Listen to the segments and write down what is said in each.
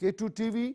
K2 TV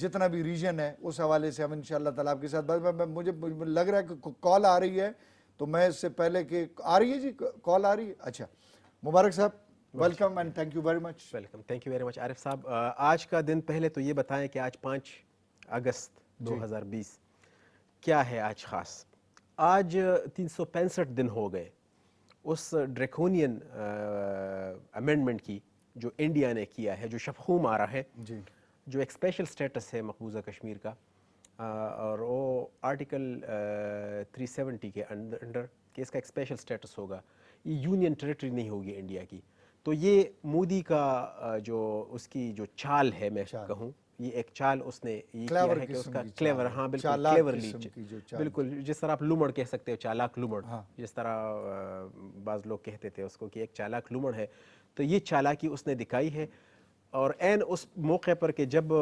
جتنا بھی region ہے اس حوالے سے ہم انشاءاللہ تعالیٰ آپ کے ساتھ مجھے لگ رہا ہے کہ کال آ رہی ہے تو میں اس سے پہلے کہ آ رہی ہے جی کال آ رہی ہے. اچھا مبارک صاحب welcome and thank you very much. Welcome, thank you very much. Arif صاحب آج کا دن پہلے تو یہ بتائیں کہ آج 5 اگست 2020 کیا ہے آج خاص. آج 365 دن ہو گئے اس ڈریکونین امینڈمنٹ کی جو انڈیا نے کیا ہے, جو شفخوں آ رہا ہے, جو ایک اسپیشل سٹیٹس ہے مقبوضہ کشمیر کا, اور وہ آرٹیکل 370 کے انڈر کہ اس کا ایک اسپیشل سٹیٹس ہوگا, یہ یونین ٹریٹری نہیں ہوگی انڈیا کی. تو یہ مودی کا جو اس کی جو چال ہے میں کہوں, یہ ایک چال اس نے یہ کیا ہے کہ اس کا کلیور, ہاں بالکل کلیورلی, بالکل جس طرح آپ لومڑ کہہ سکتے ہو, چالاک لومڑ, جس طرح بعض لوگ کہتے تھے اس کو کہ ایک چالاک لومڑ ہے, تو یہ چالاکی اس نے دکھائی ہے. اور عین اس موقع پر کہ جب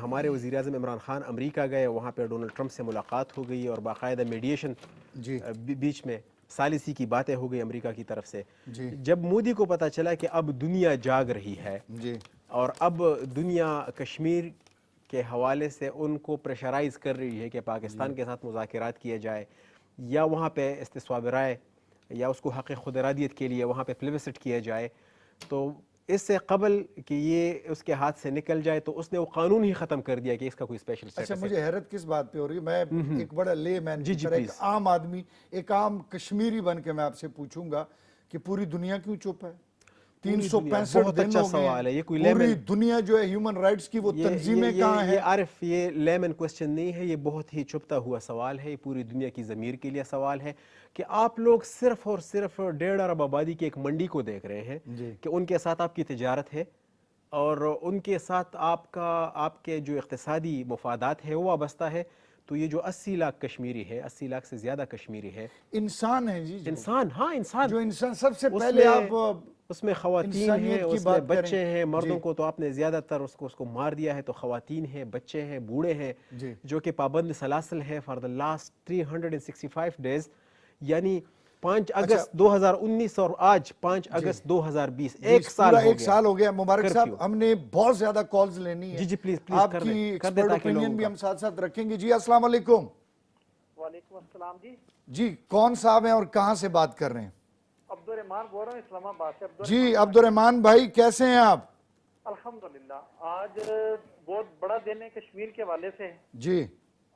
ہمارے وزیر اعظم عمران خان امریکہ گئے, وہاں پہ ڈونلڈ ٹرمپ سے ملاقات ہو گئی اور باقاعدہ میڈیشن بیچ میں ثالثی کی باتیں ہو گئی امریکہ کی طرف سے. جب مودی کو پتہ چلا کہ اب دنیا جاگ رہی ہے اور اب دنیا کشمیر کے حوالے سے ان کو پریشرائز کر رہی ہے کہ پاکستان کے ساتھ مذاکرات کیے جائے یا وہاں پہ استصواب رائے یا اس کو حق خود ارادیت کے لیے وہاں پہ پلیبسٹ کیا جائے, تو اس سے قبل کہ یہ اس کے ہاتھ سے نکل جائے تو اس نے وہ قانون ہی ختم کر دیا کہ اس کا کوئی اسپیشل سٹیٹس ہے. اچھا مجھے حیرت کس بات پہ ہو رہی ہے, میں ایک بڑا لے مین کی طرح ایک عام آدمی, ایک عام کشمیری بن کے میں آپ سے پوچھوں گا کہ پوری دنیا کیوں چپ ہے؟ 365 دن ہو گئے, پوری دنیا جو ہے ہیومن رائٹس کی وہ تنظیمیں کہاں ہیں؟ یہ عارف یہ لیمن کوسچن نہیں ہے, یہ بہت ہی چھپتا ہوا سوال ہے, یہ پوری دنیا کی ضمیر کے لیے سوال ہے کہ آپ لوگ صرف اور صرف 1.5 ارب آبادی کی ایک منڈی کو دیکھ رہے ہیں کہ ان کے ساتھ آپ کی تجارت ہے اور ان کے ساتھ آپ کے جو اقتصادی مفادات ہے وہ وابستہ ہے. تو یہ جو 80 لاکھ کشمیری ہے, 80 لاکھ سے زیادہ کشمیری ہے, انسان ہے جی, انسان, ہاں انسان, جو انسان سب سے پہلے آپ اس میں خواتین ہیں, اس میں بچے ہیں, مردوں کو تو آپ نے زیادہ تر اس کو مار دیا ہے, تو خواتین ہیں, بچے ہیں, بوڑھے ہیں جو کہ پابند سلاسل ہے فار دا لاسٹ 365 days, یعنی 5 اگست 2019 اور آج 5 اگست 2020 ایک سال ہو گیا. مبارک صاحب ہم نے بہت زیادہ کالز لینی ہے, جی پلیز آپ کی ایکسپرٹ اوپینین بھی ہم ساتھ ساتھ رکھیں گے. جی السلام علیکم. وعلیکم السلام جی. جی کون صاحب ہیں اور کہاں سے بات کر رہے ہیں؟ عبد الرحمان بول رہا ہوں اسلام آباد سے. جی عبد الرحمان بھائی کیسے ہیں آپ؟ الحمدللہ, آج بہت بڑا دن ہے کشمیر کے حوالے سے. جی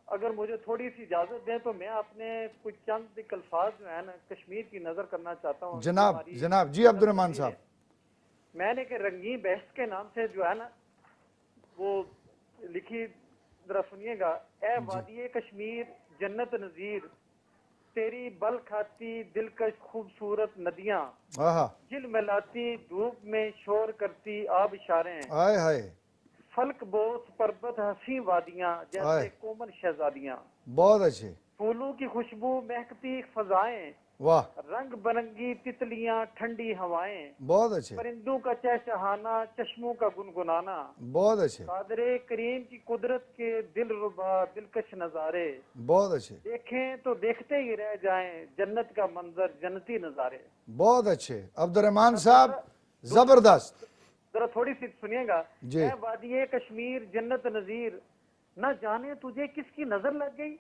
اگر مجھے تھوڑی سی اجازت دیں تو میں اپنے کچھ چند الفاظ جو ہیں نا کشمیر کی نظر کرنا چاہتا ہوں. جناب جی عبد الرحمان صاحب. میں نے کہ رنگین بحث کے نام سے جو ہے نا وہ لکھی, ذرا سنیے گا. اے وادی کشمیر جنت نظیر, تیری بل کھاتی دلکش خوبصورت ندیاں, جل ملاتی دھوپ میں شور کرتی آب اشاریں, فلک بوس پربت حسین وادیاں جیسے کومل شہزادیاں. بہت اچھے. پھولوں کی خوشبو مہکتی فضائیں, رنگ برنگی تتلیاں ٹھنڈی ہوائیں, بہت اچھے. پرندوں کا چہچہانا چشموں کا گنگنانا, بہت اچھے. قادر کریم کی قدرت کے دل ربا دلکش نظارے, بہت اچھے. دیکھیں تو دیکھتے ہی رہ جائیں جنت کا منظر جنتی نظارے. بہت اچھے عبد الرحمان صاحب, زبردست. ذرا تھوڑی سی سنیے گا. جی. اے وادی کشمیر جنت نظیر, نہ جانے تجھے کس کی نظر لگ گئی,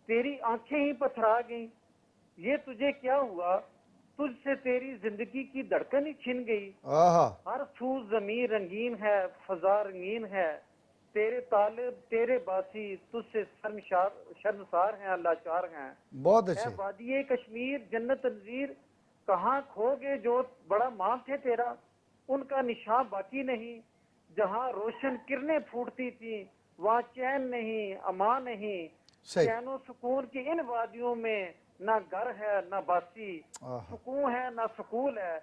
تیری آنکھیں ہی پتھرا گئیں, یہ تجھے کیا ہوا, تجھ سے تیری زندگی کی دھڑکن ہی چھن گئی. ہر سو زمین رنگین ہے فضا رنگین ہے, تیرے طالب تیرے باسی تجھ سے شرمسار ہیں اللہ چار ہیں. بہت اچھے. اے وادی کشمیر جنت نظیر, کہاں کھو گے جو بڑا ماں تھے تیرا, ان کا نشان باقی نہیں. جہاں روشن کرنیں پھوٹتی تھیں وہاں چین نہیں امان نہیں, چین و سکون کی ان وادیوں میں نہ گھر ہے نہ باسی, سکون ہے نہ سکول ہے,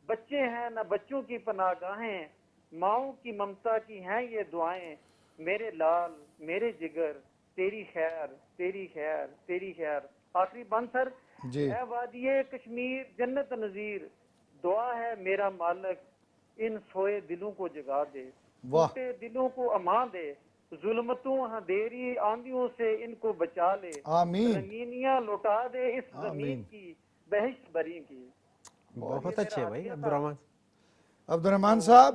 بچے ہیں نہ بچوں کی پناہ گاہیں, ماؤں کی ممتا کی ہیں یہ دعائیں. میرے لال میرے جگر تیری خیر تیری خیر تیری خیر. آخری بند سر. اے وادی کشمیر جنت نظیر, دعا ہے میرا مالک ان سوئے دلوں کو جگا دے, ٹوٹے دلوں کو امان دے, ظلمتوں اندھیری آندھیوں سے ان کو بچا لے, رنگینیاں لوٹا دے اس زمین کی بہشت بری کی. بہت اچھے بھائی عبد الرحمان. عبد الرحمان صاحب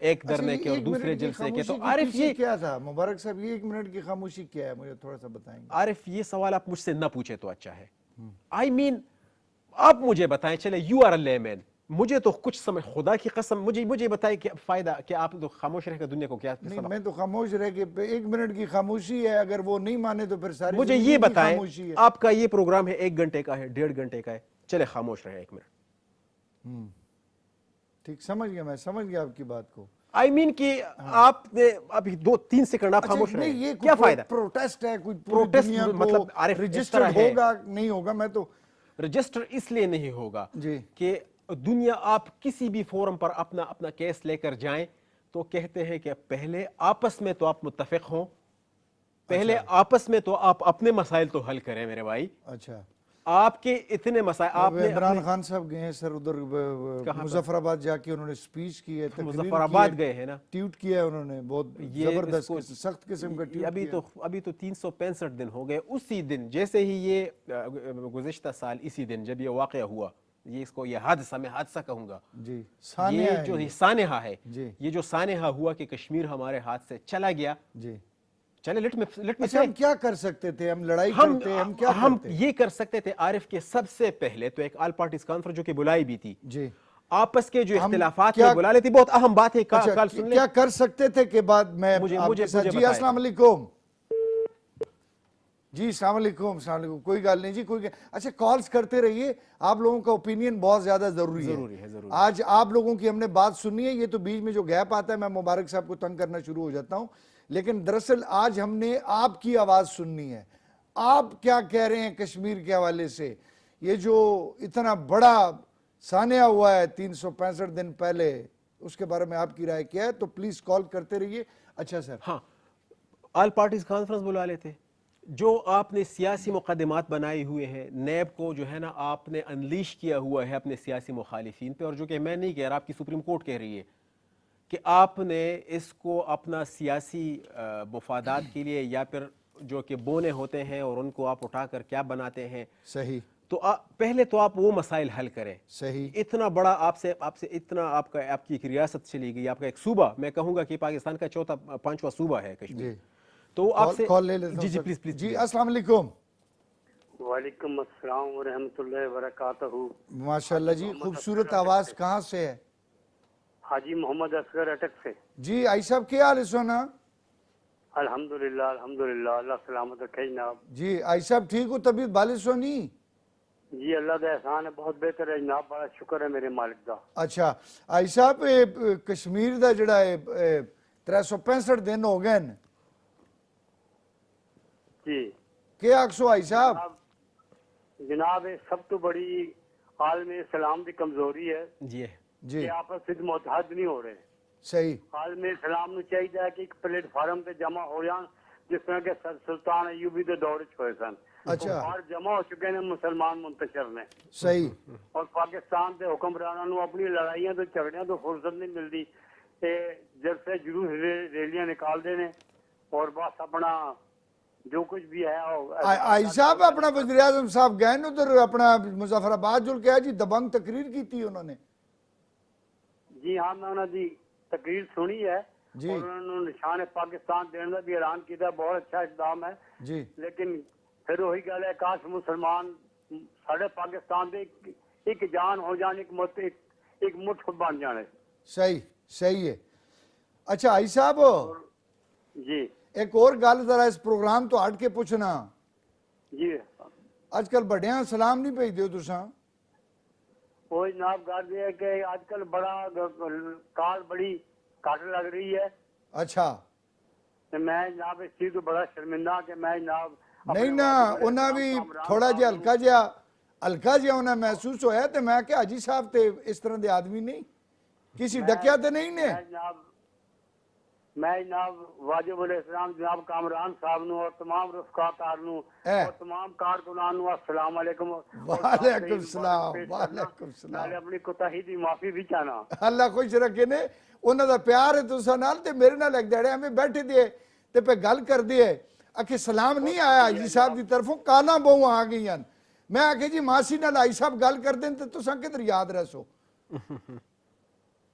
ایک دھرنے کے اور دوسرے جلسے کے. تو عارف یہ کیا تھا مبارک صاحب, یہ 1 منٹ کی خاموشی کیا ہے, مجھے تھوڑا سا بتائیں گے. عارف یہ سوال آپ مجھ سے نہ پوچھے تو اچھا ہے. آئی مین آپ مجھے بتائیں, چلے یو آر اے لے مین, مجھے تو کچھ سمجھ, خدا کی قسم مجھے بتائیں کہ فائدہ کہ آپ تو خاموش رہ کر دنیا کو کیا نہیں, میں تو خاموش رہ کے 1 منٹ کی خاموشی ہے, اگر وہ نہیں مانے تو پھر ساری مجھے زندگی یہ کی بتائیں, خاموشی ہے. آپ کا یہ پروگرام ہے 1 گھنٹے کا ہے, 1.5 گھنٹے کا ہے, چلے خاموش رہے 1 منٹ. ٹھیک, سمجھ گیا, میں سمجھ گیا آپ کی بات کو. آئی مین کہ آپ نے ابھی 2-3 سیکنڈ آپ خاموش رہے, نہیں, یہ کیا فائدہ؟ پروٹیسٹ ہے, کوئی پروٹیسٹ دنیا مطلب کو عارف اس رجسٹرڈ طرح ہے, ہوگا نہیں ہوگا, میں تو رجسٹر اس لیے نہیں ہوگا جی کہ دنیا آپ کسی بھی فورم پر اپنا کیس لے کر جائیں تو کہتے ہیں کہ پہلے آپس میں تو آپ متفق ہوں, پہلے آپس میں تو آپ اپنے مسائل تو حل کریں میرے بھائی. اچھا, آپ کے اتنے مسائل, آپ نے عمران خان صاحب گئے ہیں سر ادھر مظفر آباد جا کے, انہوں نے سپیچ کی ہے, مظفر آباد گئے ہیں نا, ٹویٹ کیا ہے انہوں نے, بہت زبردست سخت قسم کا ٹویٹ. ابھی تو 365 دن ہو گئے, اسی دن جیسے ہی یہ گزشتہ سال اسی دن جب یہ واقعہ ہوا, یہ اس کو یہ حادثہ, میں حادثہ کہوں گا, جی یہ جو سانحہ ہے, جی یہ جو سانحہ ہوا کہ کشمیر ہمارے ہاتھ سے چلا گیا, جی, چلے لیٹ میں اچھا ہم کیا کر سکتے تھے, ہم لڑائی کرتے, ہم کیا کرتے؟ یہ کر سکتے تھے عارف کہ سب سے پہلے تو ایک آل پارٹیز کانفرنس جو کہ بلائی بھی تھی, جی آپس کے جو اختلافات میں بلا لیتی, بہت اہم بات ہے, کال سن لیں کیا کر سکتے تھے کہ بعد میں آپ کے ساتھ. جی السلام علیکم, جی السلام علیکم, السلام علیکم, کوئی گال نہیں جی, اچھا کالز کرتے رہیے, آپ لوگوں کا اوپینین بہت زیادہ ضروری ہے. آج آپ لوگوں کی ہم نے بات سنی ہے, یہ تو بیچ میں جو گیپ آتا ہے میں مبارک صاحب کو تنگ کرنا شروع ہو جاتا ہوں, لیکن دراصل آج ہم نے آپ کی آواز سننی ہے, آپ کیا کہہ رہے ہیں کشمیر کے حوالے سے. یہ جو اتنا بڑا سانحہ ہوا ہے 365 دن پہلے, اس کے بارے میں آپ کی رائے کیا ہے, تو پلیز کال کرتے رہیے. اچھا سر, ہاں, آل پارٹیز کانفرنس بلا لیتے, جو آپ نے سیاسی مقدمات بنائے ہوئے ہیں, نیب کو جو ہے نا آپ نے انلیش کیا ہوا ہے اپنے سیاسی مخالفین پہ, اور جو کہ میں نہیں کہہ رہا, آپ کی سپریم کورٹ کہہ رہی ہے کہ آپ نے اس کو اپنا سیاسی مفادات کے لیے یا پھر جو کہ بونے ہوتے ہیں اور ان کو آپ اٹھا کر کیا بناتے ہیں. صحیح, تو پہلے تو آپ وہ مسائل حل کریں. صحیح, اتنا بڑا آپ سے اتنا آپ کی ایک ریاست چلی گئی, آپ کا ایک صوبہ, میں کہوں گا کہ پاکستان کا 5واں صوبہ ہے کشمیر. تو آپ سے کال لے لیتا ہوں. جی جی پلیز پلیز. جی السلام علیکم. وعلیکم السلام ورحمۃ اللہ وبرکاتہ. ماشاء اللہ جی, خوبصورت آواز, کہاں سے ہے؟ حاجی محمد اصغر اٹک سے. جی آئی صاحب کیا حال ہے سونا؟ الحمدللہ الحمدللہ, اللہ سلامت رکھے جناب. جی آئی صاحب ٹھیک ہو, طبیعت بالِ سونی؟ جی اللہ کا احسان ہے, بہت بہتر ہے جناب, بڑا شکر ہے میرے مالک دا. اچھا آئی صاحب, کشمیر دا جڑا ہے 365 دن ہو گئے ہیں, جی کیا آکسو آئی صاحب؟ جناب سب تو بڑی عالم اسلام کی کمزوری ہے جی جی کہ آپس میں متحد نہیں ہو رہے. صحیح, عالم اسلام نو چاہیے کہ ایک پلیٹ فارم پہ جمع ہو جان, جس طرح کہ سلطان ایوبی دے دور چ ہوئے سن. اچھا, باہر جمع ہو چکے ہیں مسلمان منتشر نے, صحیح, اور پاکستان کے حکمرانوں نو اپنی لڑائیاں تو جھگڑیاں تو فرصت نہیں ملتی, جلسے جلوس ریلیاں نکالتے ہیں اور بس اپنا جو کچھ بھی ہے. آئی صاحب اپنا وزیر اعظم صاحب گئے ادھر اپنا مظفر آباد جل کے جی دبنگ تقریر کی تھی انہوں نے. جی ہاں, میں انہوں نے تقریر سنی ہے, جی اور انہوں نے نشان پاکستان دینے کا بھی اعلان کیا, بہت اچھا اقدام ہے. جی, لیکن پھر وہی گل ہے, کاش مسلمان سارے پاکستان دے ایک جان ہو جان, ایک مٹھ بن جانے. صحیح, صحیح ہے. اچھا آئی صاحب جی ایک اور گل ذرا اس پروگرام تو ہٹ کے پوچھنا, جی اج کل بڑیاں سلام نہیں بھیج دیو تساں؟ وہ جناب گل یہ ہے کہ آج کل بڑا کال بڑی کٹ لگ رہی ہے. اچھا, میں جناب اس چیز کو بڑا شرمندہ کہ میں جناب نہیں نا, انہاں بھی تھوڑا جہا ہلکا جہا انہیں محسوس ہویا, تو میں کہ حاجی صاحب تے اس طرح دے آدمی نہیں, کسی ڈکیا تے نہیں نے. میں جناب واجب الاسلام جناب کامران صاحب نو اور تمام رفقا کار نو اور تمام کارکنان نو السلام علیکم. وعلیکم السلام, وعلیکم السلام. میں اپنی کوتاہی دی معافی بھی چاہنا. اللہ خوش رکھے نے, انہاں دا پیار ہے تساں نال, تے میرے نال ایک دڑے ہمیں بیٹھے دیے تے پہ گل کر دیے, اکھے سلام نہیں آیا جی صاحب دی طرفوں, کالاں بہوں آ گئی ہیں. میں آکھے جی ماسی نال آئی صاحب گل کر دیں تے تساں کدھر یاد رہ سو.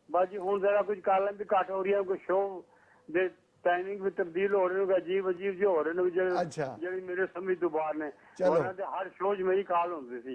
ਬਸ ਜੀ ਹੁਣ ਜ਼ਰਾ ਕੁਝ ਕਾਲਾਂ ਵੀ ਘੱਟ ਹੋ ਰਹੀਆਂ, ਕੋਈ ਸ਼ੋਅ ਦੇ ਟਾਈਮਿੰਗ ਵੀ ਤਬਦੀਲ ਹੋ ਰਹੇ ਨੇ, ਅਜੀਬ ਜਿਹੇ ਹੋ ਰਹੇ ਨੇ ਅੱਛਾ। ਜਿਹੜੀ ਮੇਰੇ ਸਮਝ ਤੋਂ ਬਾਹਰ ਨੇ। ਚਲੋ। ਉਹਨਾਂ ਦੇ ਹਰ ਸ਼ੋਅ 'ਚ ਮੇਰੀ ਕਾਲ ਹੁੰਦੀ ਸੀ।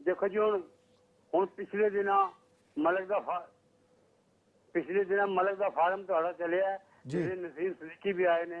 ਦੇਖੋ ਜੀ ਹੁਣ ਪਿਛਲੇ ਦਿਨਾਂ ਮਲਕ ਦਾ ਫਾਰਮ ਤੁਹਾਡਾ ਚੱਲਿਆ, ਜੀ। ਜਿਹੜੇ ਨਸੀਮ ਸਦੀਕੀ ਵੀ ਆਏ ਨੇ।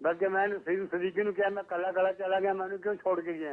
ਬਲਕਿ ਮੈਂ ਨਸੀਮ ਸਦੀਕੀ ਨੂੰ ਕਿਹਾ ਮੈਂ ਕੱਲਾ ਚਲਾ ਗਿਆ, ਮੈਨੂੰ ਕਿਉਂ ਛੋੜ ਕੇ ਗਿਆ?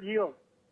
ਜੀਓ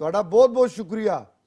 ਤੁਹਾਡਾ ਬਹੁਤ ਬਹੁਤ ਸ਼ੁਕਰੀਆ,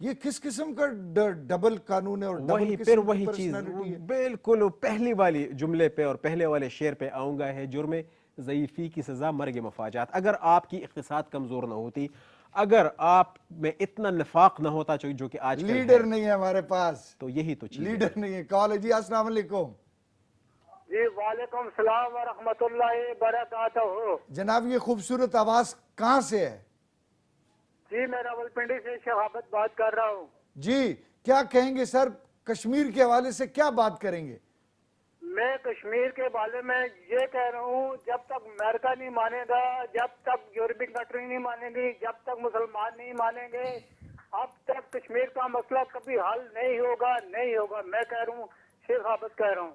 یہ کس قسم کا ڈبل قانون ہے اور وہی ڈبل پھر قسم وہی کی چیز پرسنالٹی ہے؟ بالکل پہلی والی جملے پہ اور پہلے والے شعر پہ آؤں گا ہے جرم ضعیفی کی سزا مرگ مفاجات. اگر آپ کی اقتصاد کمزور نہ ہوتی, اگر آپ میں اتنا نفاق نہ ہوتا جو کہ آج کل ہے, لیڈر نہیں ہے ہمارے پاس, تو یہی تو چیز ہے. لیڈر نہیں ہے. کال ہے جی, السلام علیکم جی وعلیکم السلام ورحمۃ اللہ وبرکاتہ. جناب. یہ خوبصورت آواز کہاں سے ہے؟ جی میں راولپنڈی سے شہابت بات کر رہا ہوں. جی کیا کہیں گے سر, کشمیر کے حوالے سے کیا بات کریں گے؟ میں کشمیر کے بارے میں یہ کہہ رہا ہوں, جب تک امریکہ نہیں مانے گا, جب تک یورپین کنٹری نہیں مانے گی, جب تک مسلمان نہیں مانیں گے, اب تک کشمیر کا مسئلہ کبھی حل نہیں ہوگا, نہیں ہوگا. میں کہہ رہا ہوں, شیخ عابد کہہ رہا ہوں.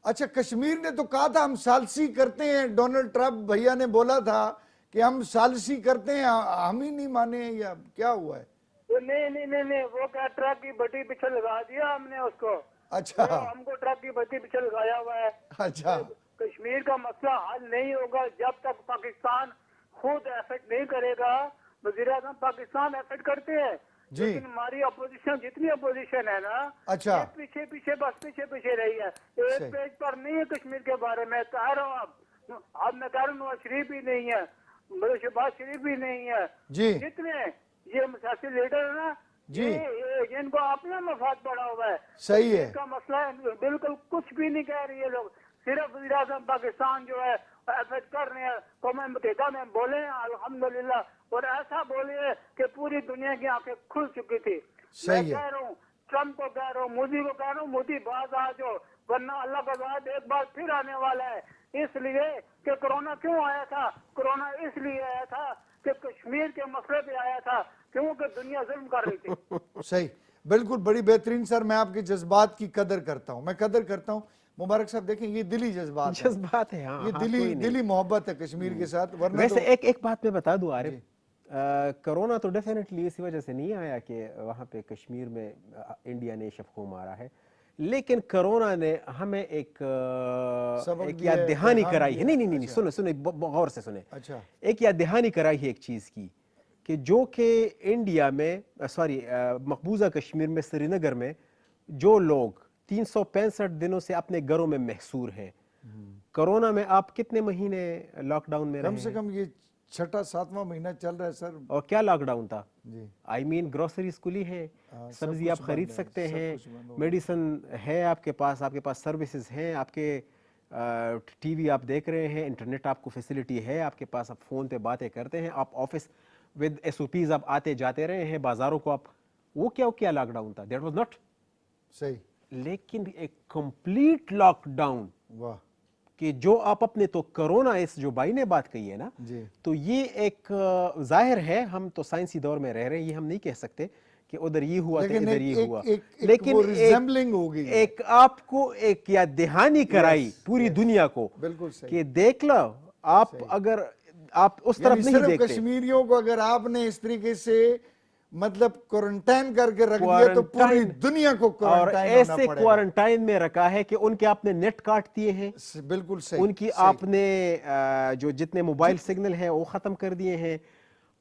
اچھا, کشمیر نے تو کہا تھا ہم ثالثی کرتے ہیں, ڈونلڈ ٹرمپ بھیا نے بولا تھا کہ ہم ثالثی کرتے ہیں, ہم ہی نہیں مانے, یا کیا ہوا ہے؟ نہیں, وہ کیا ٹرک کی بٹی پیچھے لگا دیا ہم نے اس کو. اچھا ہم کو ٹرک کی بٹی پیچھے لگایا ہوا ہے. اچھا, کشمیر کا مسئلہ حل نہیں ہوگا جب تک پاکستان خود ایفٹ نہیں کرے گا. وزیر اعظم پاکستان ایفٹ کرتے ہیں, جی لیکن ہماری اپوزیشن جتنی اپوزیشن ہے نا, اچھا, یہ پیچھے بس پیچھے رہی ہے. ایک پیج پر نہیں ہے کشمیر کے بارے میں. کہہ رہا ہوں اب میں کہہ رہا ہوں نواز شریف بھی نہیں ہے, شہباز شریف بھی نہیں ہے. جی جتنے یہ سیاسی لیڈر ہے نا, جی, ان کو اپنا مفاد پڑا ہوا ہے. صحیح ہے. اس کا مسئلہ ہے, بالکل کچھ بھی نہیں کہہ رہی ہے لوگ. صرف وزیر اعظم پاکستان جو ہے ایفٹ کر رہے ہیں, قوم متحدہ میں بولے الحمدللہ, اور ایسا بولے کہ پوری دنیا کی آنکھیں کھل چکی تھی. میں صحیح ہے. کہہ رہا ہوں, ٹرمپ کو کہہ رہا ہوں, مودی کو کہہ رہا ہوں, مودی باز آ جاؤ, ورنہ اللہ کا وعد ایک بار پھر آنے والا ہے. اس لیے کہ کرونا کیوں آیا تھا؟ کرونا اس لیے آیا تھا کہ کشمیر کے مسئلے پہ آیا تھا, کیونکہ دنیا ظلم کر رہی تھی. صحیح, بالکل, بڑی بہترین. سر میں آپ کے جذبات کی قدر کرتا ہوں, میں قدر کرتا ہوں. مبارک صاحب دیکھیں, یہ دلی جذبات ہے, ہاں, یہ دلی محبت ہے کشمیر کے ساتھ. ورنہ ویسے ایک بات میں بتا دوں عارف, کرونا تو ڈیفینیٹلی اسی وجہ سے نہیں آیا کہ وہاں پہ کشمیر میں انڈیا نے شفقو مارا ہے, لیکن کرونا نے ہمیں ایک یاد دہانی کرائی ہے. نہیں, سنیں غور سے سنیں. اچھا, ایک یاد دہانی کرائی ہے ایک چیز کی, کہ جو کہ انڈیا میں مقبوضہ کشمیر میں سری نگر میں جو لوگ 365 دنوں سے اپنے گھروں میں محصور ہیں, کرونا میں آپ کتنے مہینے لاک ڈاؤن میں رہے؟ کم سے کم یہ 6واں مہینہ چل رہا ہے سر. اور کیا لاک ڈاؤن تھا؟ جی, آئی مین گروسریز کھلی ہیں, سبزی آپ خرید سکتے ہیں, کچھ میڈیسن ہے آپ کے پاس سروسز ہیں, آپ کے ٹی وی آپ دیکھ رہے ہیں, انٹرنیٹ آپ کو فیسلٹی ہے آپ کے پاس, آپ فون پہ باتیں کرتے ہیں, آپ آفس ود SOPs آپ آتے جاتے رہے ہیں, بازاروں کو آپ, وہ کیا لاک ڈاؤن تھا؟ دیٹ واز ناٹ صحیح. لیکن ایک کمپلیٹ لاک ڈاؤن, واہ, کہ جو آپ اپنے تو کرونا اس جو بھائی نے بات کہی ہے نا, جی, تو یہ ایک ظاہر ہے, ہم تو سائنسی دور میں رہ رہے ہیں, یہ ہم نہیں کہہ سکتے کہ ادھر یہ ہوا تو ادھر یہ ہوا, لیکن ایک آپ کو ایک یاد دہانی کرائی پوری دنیا کو, بالکل صحیح, کہ دیکھ لو آپ, اگر آپ اس طرف نہیں دیکھتے, کشمیریوں کو اگر آپ نے اس طریقے سے مطلب کوارنٹائن کر کے رکھ دیا تو پوری دنیا کو کوارنٹائن ہونا پڑے گا. اور ایسے کوارنٹائن میں رکھا ہے کہ ان کے آپ نے نیٹ کاٹ دیے ہیں, بالکل صحیح, ان کی آپ نے جو جتنے موبائل سگنل ہیں وہ ختم کر دیے ہیں,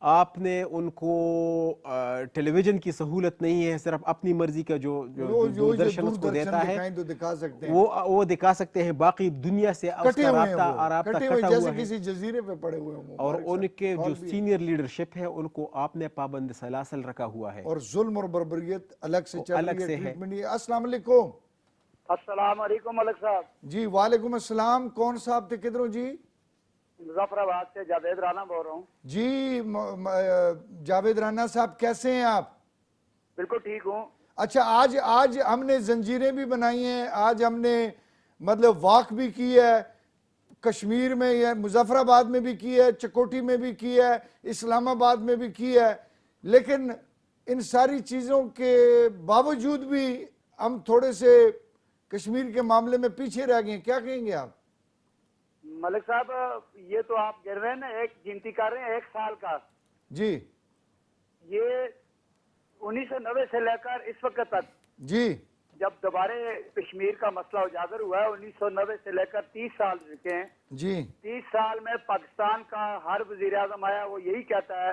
آپ نے ان کو ٹیلی ویژن کی سہولت نہیں ہے, صرف اپنی مرضی کا جو دوردرشن اس کو دیتا ہے وہ دکھا سکتے ہیں, باقی دنیا سے اس کا رابطہ کٹا ہوا ہے. کسی جزیرے پہ پڑے ہوئے ہیں, اور ان کے جو سینئر لیڈرشپ ہے ان کو آپ نے پابند سلاسل رکھا ہوا ہے, اور ظلم اور بربریت الگ سے چل رہی ہے. السلام علیکم. السلام علیکم ملک صاحب. جی وعلیکم السلام. کون صاحب تھے, کدھروں جی؟ مظفر آباد سے جاوید رانا بول رہا ہوں. جی جاوید رانا صاحب, کیسے ہیں آپ؟ بالکل ٹھیک ہوں. اچھا, آج ہم نے زنجیریں بھی بنائی ہیں, آج ہم نے مطلب واک بھی کی ہے, کشمیر میں یا مظفر آباد میں بھی کی ہے, چکوٹی میں بھی کی ہے, اسلام آباد میں بھی کی ہے, لیکن ان ساری چیزوں کے باوجود بھی ہم تھوڑے سے کشمیر کے معاملے میں پیچھے رہ گئے ہیں. کیا کہیں گے آپ؟ ملک صاحب, یہ تو آپ کہہ رہے ہیں نا, ایک گنتی کر رہے ہیں 1 سال کا. جی, یہ 1990 سے لے کر اس وقت تک, جی, جب دوبارہ کشمیر کا مسئلہ اجاگر ہوا ہے, 1990 سے لے کر 30 سال چکے ہیں. جی, 30 سال میں پاکستان کا ہر وزیر اعظم آیا وہ یہی کہتا ہے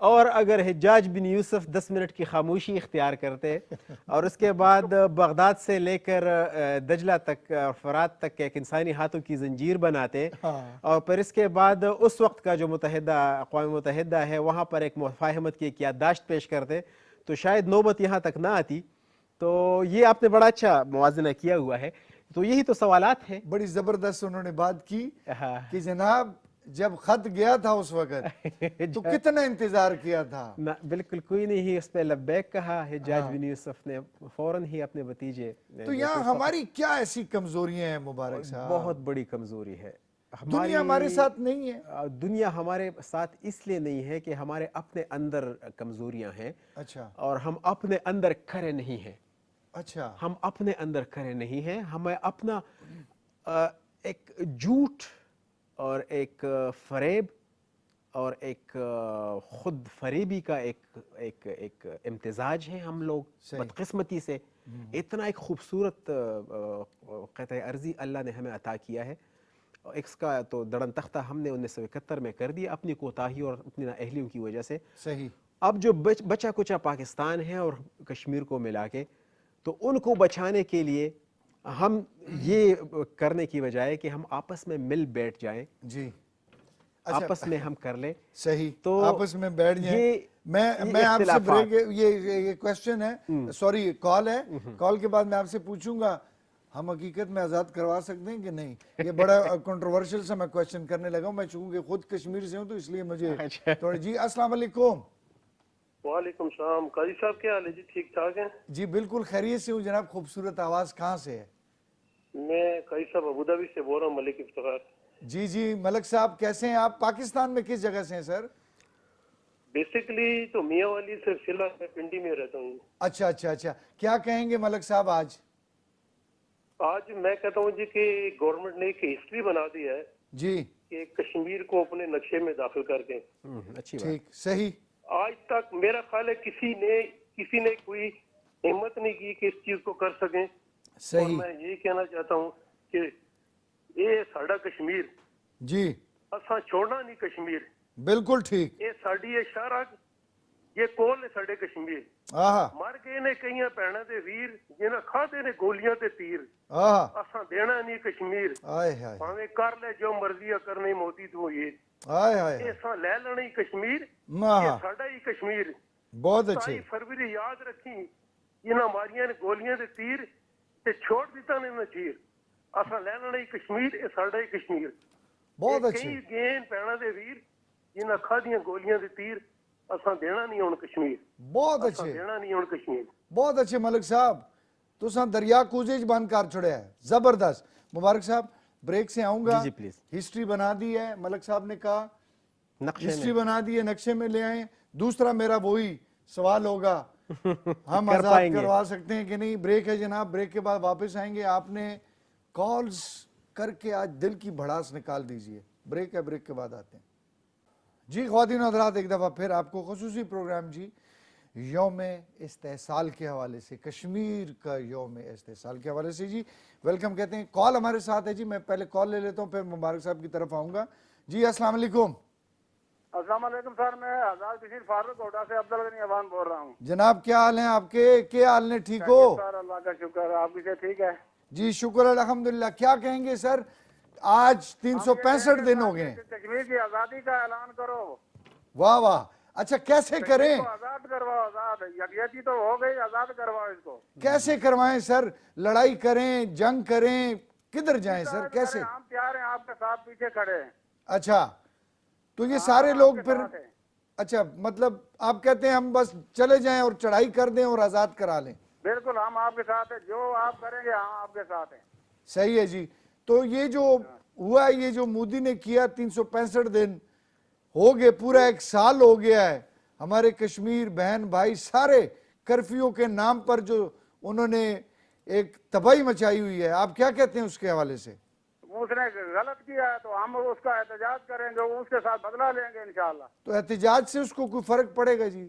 اور اگر حجاج بن یوسف 10 منٹ کی خاموشی اختیار کرتے اور اس کے بعد بغداد سے لے کر دجلہ تک اور فرات تک ایک انسانی ہاتھوں کی زنجیر بناتے اور پھر اس کے بعد اس وقت کا جو اقوام متحدہ ہے وہاں پر ایک مفاہمت کی ایک یادداشت پیش کرتے تو شاید نوبت یہاں تک نہ آتی. تو یہ آپ نے بڑا اچھا موازنہ کیا ہوا ہے. تو یہی تو سوالات ہیں. بڑی زبردست انہوں نے بات کی کہ جناب جب خط گیا تھا اس وقت تو کتنا انتظار کیا تھا. بالکل کوئی نہیں ہی اس پہ لبیک کہا حجاج بن یوسف نے فوراً ہی اپنے بھتیجے. تو یہاں ہماری کیا ایسی کمزوریاں ہیں مبارک صاحب؟ بہت بڑی کمزوری ہے. دنیا ہمارے ساتھ نہیں ہے. دنیا ہمارے ساتھ اس لیے نہیں ہے کہ ہمارے اپنے اندر کمزوریاں ہیں. اچھا. اور ہم اپنے اندر کھڑے نہیں ہیں. اچھا. ہم اپنے اندر کھڑے نہیں ہیں. ہمیں اپنا ایک جھوٹ اور ایک فریب اور ایک خود فریبی کا ایک امتزاج ہے ہم لوگ بدقسمتی سے. اتنا ایک خوبصورت قطع ارضی اللہ نے ہمیں عطا کیا ہے. اس کا تو دڑن تختہ ہم نے 1971 میں کر دیا اپنی کوتاہی اور اپنی نااہلیوں کی وجہ سے. صحیح. اب جو بچا کچا پاکستان ہے اور کشمیر کو ملا کے تو ان کو بچانے کے لیے ہم یہ کرنے کی بجائے کہ ہم آپس میں مل بیٹھ جائیں. جی. آپس میں ہم کر لیں. صحیح. تو آپس میں بیٹھ جائیں. میں آپ سے بریک یہ کویسچن ہے, سوری کال ہے, کال کے بعد میں آپ سے پوچھوں گا ہم حقیقت میں آزاد کروا سکتے ہیں کہ نہیں. یہ بڑا کنٹروورشل سا میں کویسچن کرنے لگا ہوں. میں چونکہ خود کشمیر سے ہوں تو اس لیے مجھے تھوڑی. جی السلام علیکم. وعلیکم السلام. قاضی صاحب کیا حال ہے جی؟ ٹھیک ٹھاک ہیں جی بالکل خیریت سے ہوں جناب. خوبصورت آواز کہاں سے ہے؟ میں قاضی صاحب ابوظہبی سے بول رہا ہوں, ملک افتخار. جی جی ملک صاحب کیسے ہیں آپ؟ پاکستان میں کس جگہ سے ہیں سر؟ بیسیکلی تو میاں والی سے فی الحال میں پنڈی میں رہتا ہوں. اچھا اچھا اچھا. کیا کہیں گے ملک صاحب آج؟ آج میں کہتا ہوں جی کہ گورنمنٹ نے ایک ہسٹری بنا دی ہے جی کہ کشمیر کو اپنے نقشے میں داخل کر دیں. ٹھیک صحیح. آج تک میرا خیال ہے کسی نے کوئی ہمت نہیں کی کہ اس چیز کو کر سکیں. اور میں یہ کہنا چاہتا ہوں کہ یہ ساڑا کشمیر جی اساں چھوڑنا نہیں کشمیر. بالکل ٹھیک. یہ ساڑی یہ شہرہ یہ کول ہے ساڑے کشمیر. مر گئے نے کئی بھیناں دے ویر جنہاں کھادے نے گولیاں تے تیر. اساں دینا نہیں کشمیر. پاویں کر لے جو مرضی کرنے موتی تو یہ اساں لے لینا ہی کشمیر. یہ ساڑا ہی کشمیر. بہت اچھے. 27 فروری یاد رکھی جنہاں ماریاں نے گولیاں دے تیر تے چھوڑ دیتا نے نچیر. اساں لے لینا ہی کشمیر. یہ ساڑا ہی کشمیر. بہت اچھے. کئی گین بھیناں دے ویر جنہاں کھادیاں گولیاں دے تیر اساں دینا نہیں ہون کشمیر. بہت اچھے. دینا نہیں ہون کشمیر. بہت اچھے ملک صاحب. تساں دریا کوزے بند کر چھڑیا ہے. زبردست. مبارک صاحب بریک سے آؤں گا. ہسٹری بنا دی ہے ملک صاحب نے کہا, ہسٹری بنا دی ہے, نقشے میں لے آئیں. دوسرا میرا وہی سوال ہوگا ہم آزاد کروا سکتے ہیں کہ نہیں. بریک ہے جناب, بریک کے بعد واپس آئیں گے. آپ نے کالز کر کے آج دل کی بھڑاس نکال دیجئے. بریک ہے, بریک کے بعد آتے ہیں. جی خواتین و حضرات ایک دفعہ پھر آپ کو خصوصی پروگرام جی یوم استحصال کے حوالے سے, کشمیر کا یوم استحصال کے حوالے سے جی ویلکم کہتے ہیں. کال ہمارے ساتھ ہے جی, میں پہلے کال لے لیتا ہوں پھر مبارک صاحب کی طرف آؤں گا. جی السلام علیکم. السلام علیکم سر, میں آزاد بشیر فاروق کوٹا سے عبد الغنی عوان بول رہا ہوں. جناب کیا حال ہیں آپ کے؟ کیا حال نے؟ ٹھیک ہو سر؟ اللہ کا شکر. آپ کی سے ٹھیک ہے جی شکر الحمدللہ. کیا کہیں گے سر؟ آج 365 دن ہو گئے. کشمیر کی آزادی کا اعلان کرو. واہ واہ. اچھا کیسے کریں؟ آزاد کرواؤ. آزاد یکجہتی تو ہو گئی, آزاد کرواؤ اس کو. کیسے کروائیں سر؟ لڑائی کریں, جنگ کریں, کدھر جائیں سر؟ کیسے؟ ہم تیار ہیں, آپ کے ساتھ پیچھے کھڑے ہیں. اچھا تو یہ سارے لوگ پھر اچھا مطلب آپ کہتے ہیں ہم بس چلے جائیں اور چڑھائی کر دیں اور آزاد کرا لیں؟ بالکل ہم آپ کے ساتھ ہیں, جو آپ کریں گے ہم آپ کے ساتھ ہیں. صحیح ہے جی. تو یہ جو ہوا ہے, یہ جو مودی نے کیا 365 دن ہو گئے, پورا 1 سال ہو گیا ہے. ہمارے کشمیر بہن بھائی سارے کرفیو کے نام پر جو انہوں نے ایک تباہی مچائی ہوئی ہے, آپ کیا کہتے ہیں اس کے حوالے سے؟ اس نے غلط کیا ہے تو ہم اس کا احتجاج کریں گے, اس کے ساتھ بدلہ لیں گے انشاءاللہ. تو احتجاج سے اس کو کوئی فرق پڑے گا جی؟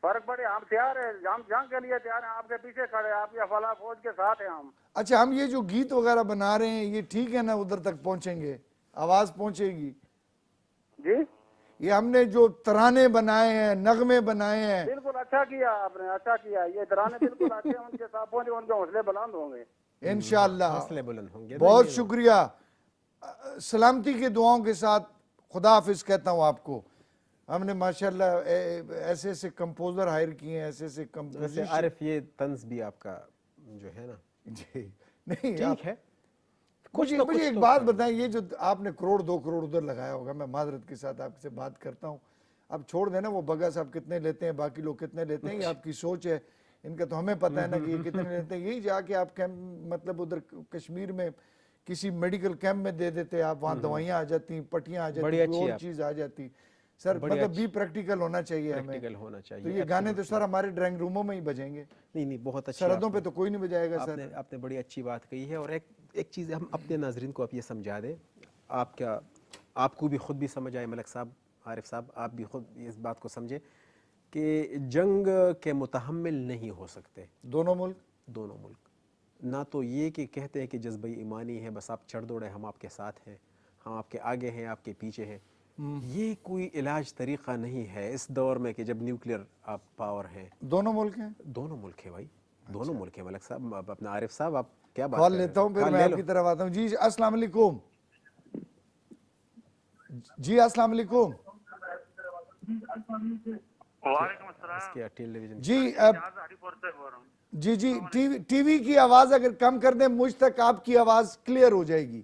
فرق پڑے, ہم تیار ہیں, ہم جنگ کے لیے تیار ہیں, آپ کے پیچھے کھڑے, آپ کی افلاح فوج کے ساتھ ہیں ہم. اچھا ہم یہ جو گیت وغیرہ بنا رہے ہیں یہ ٹھیک ہے نا, ادھر تک پہنچیں گے, آواز پہنچے گی جی؟ یہ ہم نے جو ترانے بنائے ہیں، نغمے بنائے ہیں. بالکل اچھا کیا آپ نے، اچھا کیا. یہ ترانے بالکل اچھے ہیں، ان کے ساتھ پہنچے، ان کے حوصلے بلند ہوں گے انشاءاللہ. حوصلے بلند ہوں گے. بہت شکریہ. سلامتی کے دعاؤں کے ساتھ خدا حافظ کہتا ہوں آپ کو. ہم نے ماشاءاللہ ایسے ایسے کمپوزر ہائر کیے ہیں، ایسے ایسے ویسے کمپوزیشن. عارف یہ طنز بھی آپ کا جو ہے نا جی نہیں ٹھیک ہے. مجھے ایک بات بتائیں، یہ جو آپ نے کروڑ 2 کروڑ ادھر لگایا ہوگا، میں معذرت کے ساتھ آپ سے بات کرتا ہوں، اب چھوڑ دینا وہ بگا صاحب کتنے لیتے ہیں، باقی لوگ کتنے لیتے ہیں، یہ آپ کی سوچ ہے. ان کا تو ہمیں پتہ ہے نا کہ یہ کتنے لیتے ہیں. یہی جا کے آپ کیمپ مطلب ادھر کشمیر میں کسی میڈیکل کیمپ میں دے دیتے، آپ وہاں دوائیاں آ جاتی، پٹیاں آ جاتی، کوئی اور چیز آ جاتی. سر مطلب بھی پریکٹیکل ہونا چاہیے ہمیں. تو یہ گانے تو سر ہمارے ڈرائنگ روموں میں ہی بجیں گے. نہیں بہت اچھا. سرحدوں پہ تو کوئی نہیں بجائے گا سر. آپ نے بڑی اچھی بات کہی ہے. اور ایک چیز ہم اپنے ناظرین کو آپ یہ سمجھا دیں، آپ کو بھی خود بھی سمجھ آئے، ملک صاحب، عارف صاحب، آپ بھی خود اس بات کو سمجھیں کہ جنگ کے متحمل نہیں ہو سکتے دونوں ملک. نہ تو یہ کہ کہتے ہیں کہ جذبہ ایمانی ہے، بس آپ چڑھ دوڑیں، ہم آپ کے ساتھ ہیں، ہم آپ کے آگے ہیں، آپ کے پیچھے ہیں. یہ کوئی علاج طریقہ نہیں ہے اس دور میں کہ جب نیوکلیئر آپ پاور ہیں. دونوں ملک ہیں. دونوں ملک ہیں بھائی، دونوں ملک ہیں. ملک صاحب، اپنا عارف صاحب، آپ کیا بات کال لیتا ہوں، پھر میں آپ کی طرف آتا ہوں. جی السلام علیکم. جی السلام علیکم. وعلیکم السلام. جی ٹی وی کی آواز اگر کم کر دیں، مجھ تک آپ کی آواز کلیئر ہو جائے گی.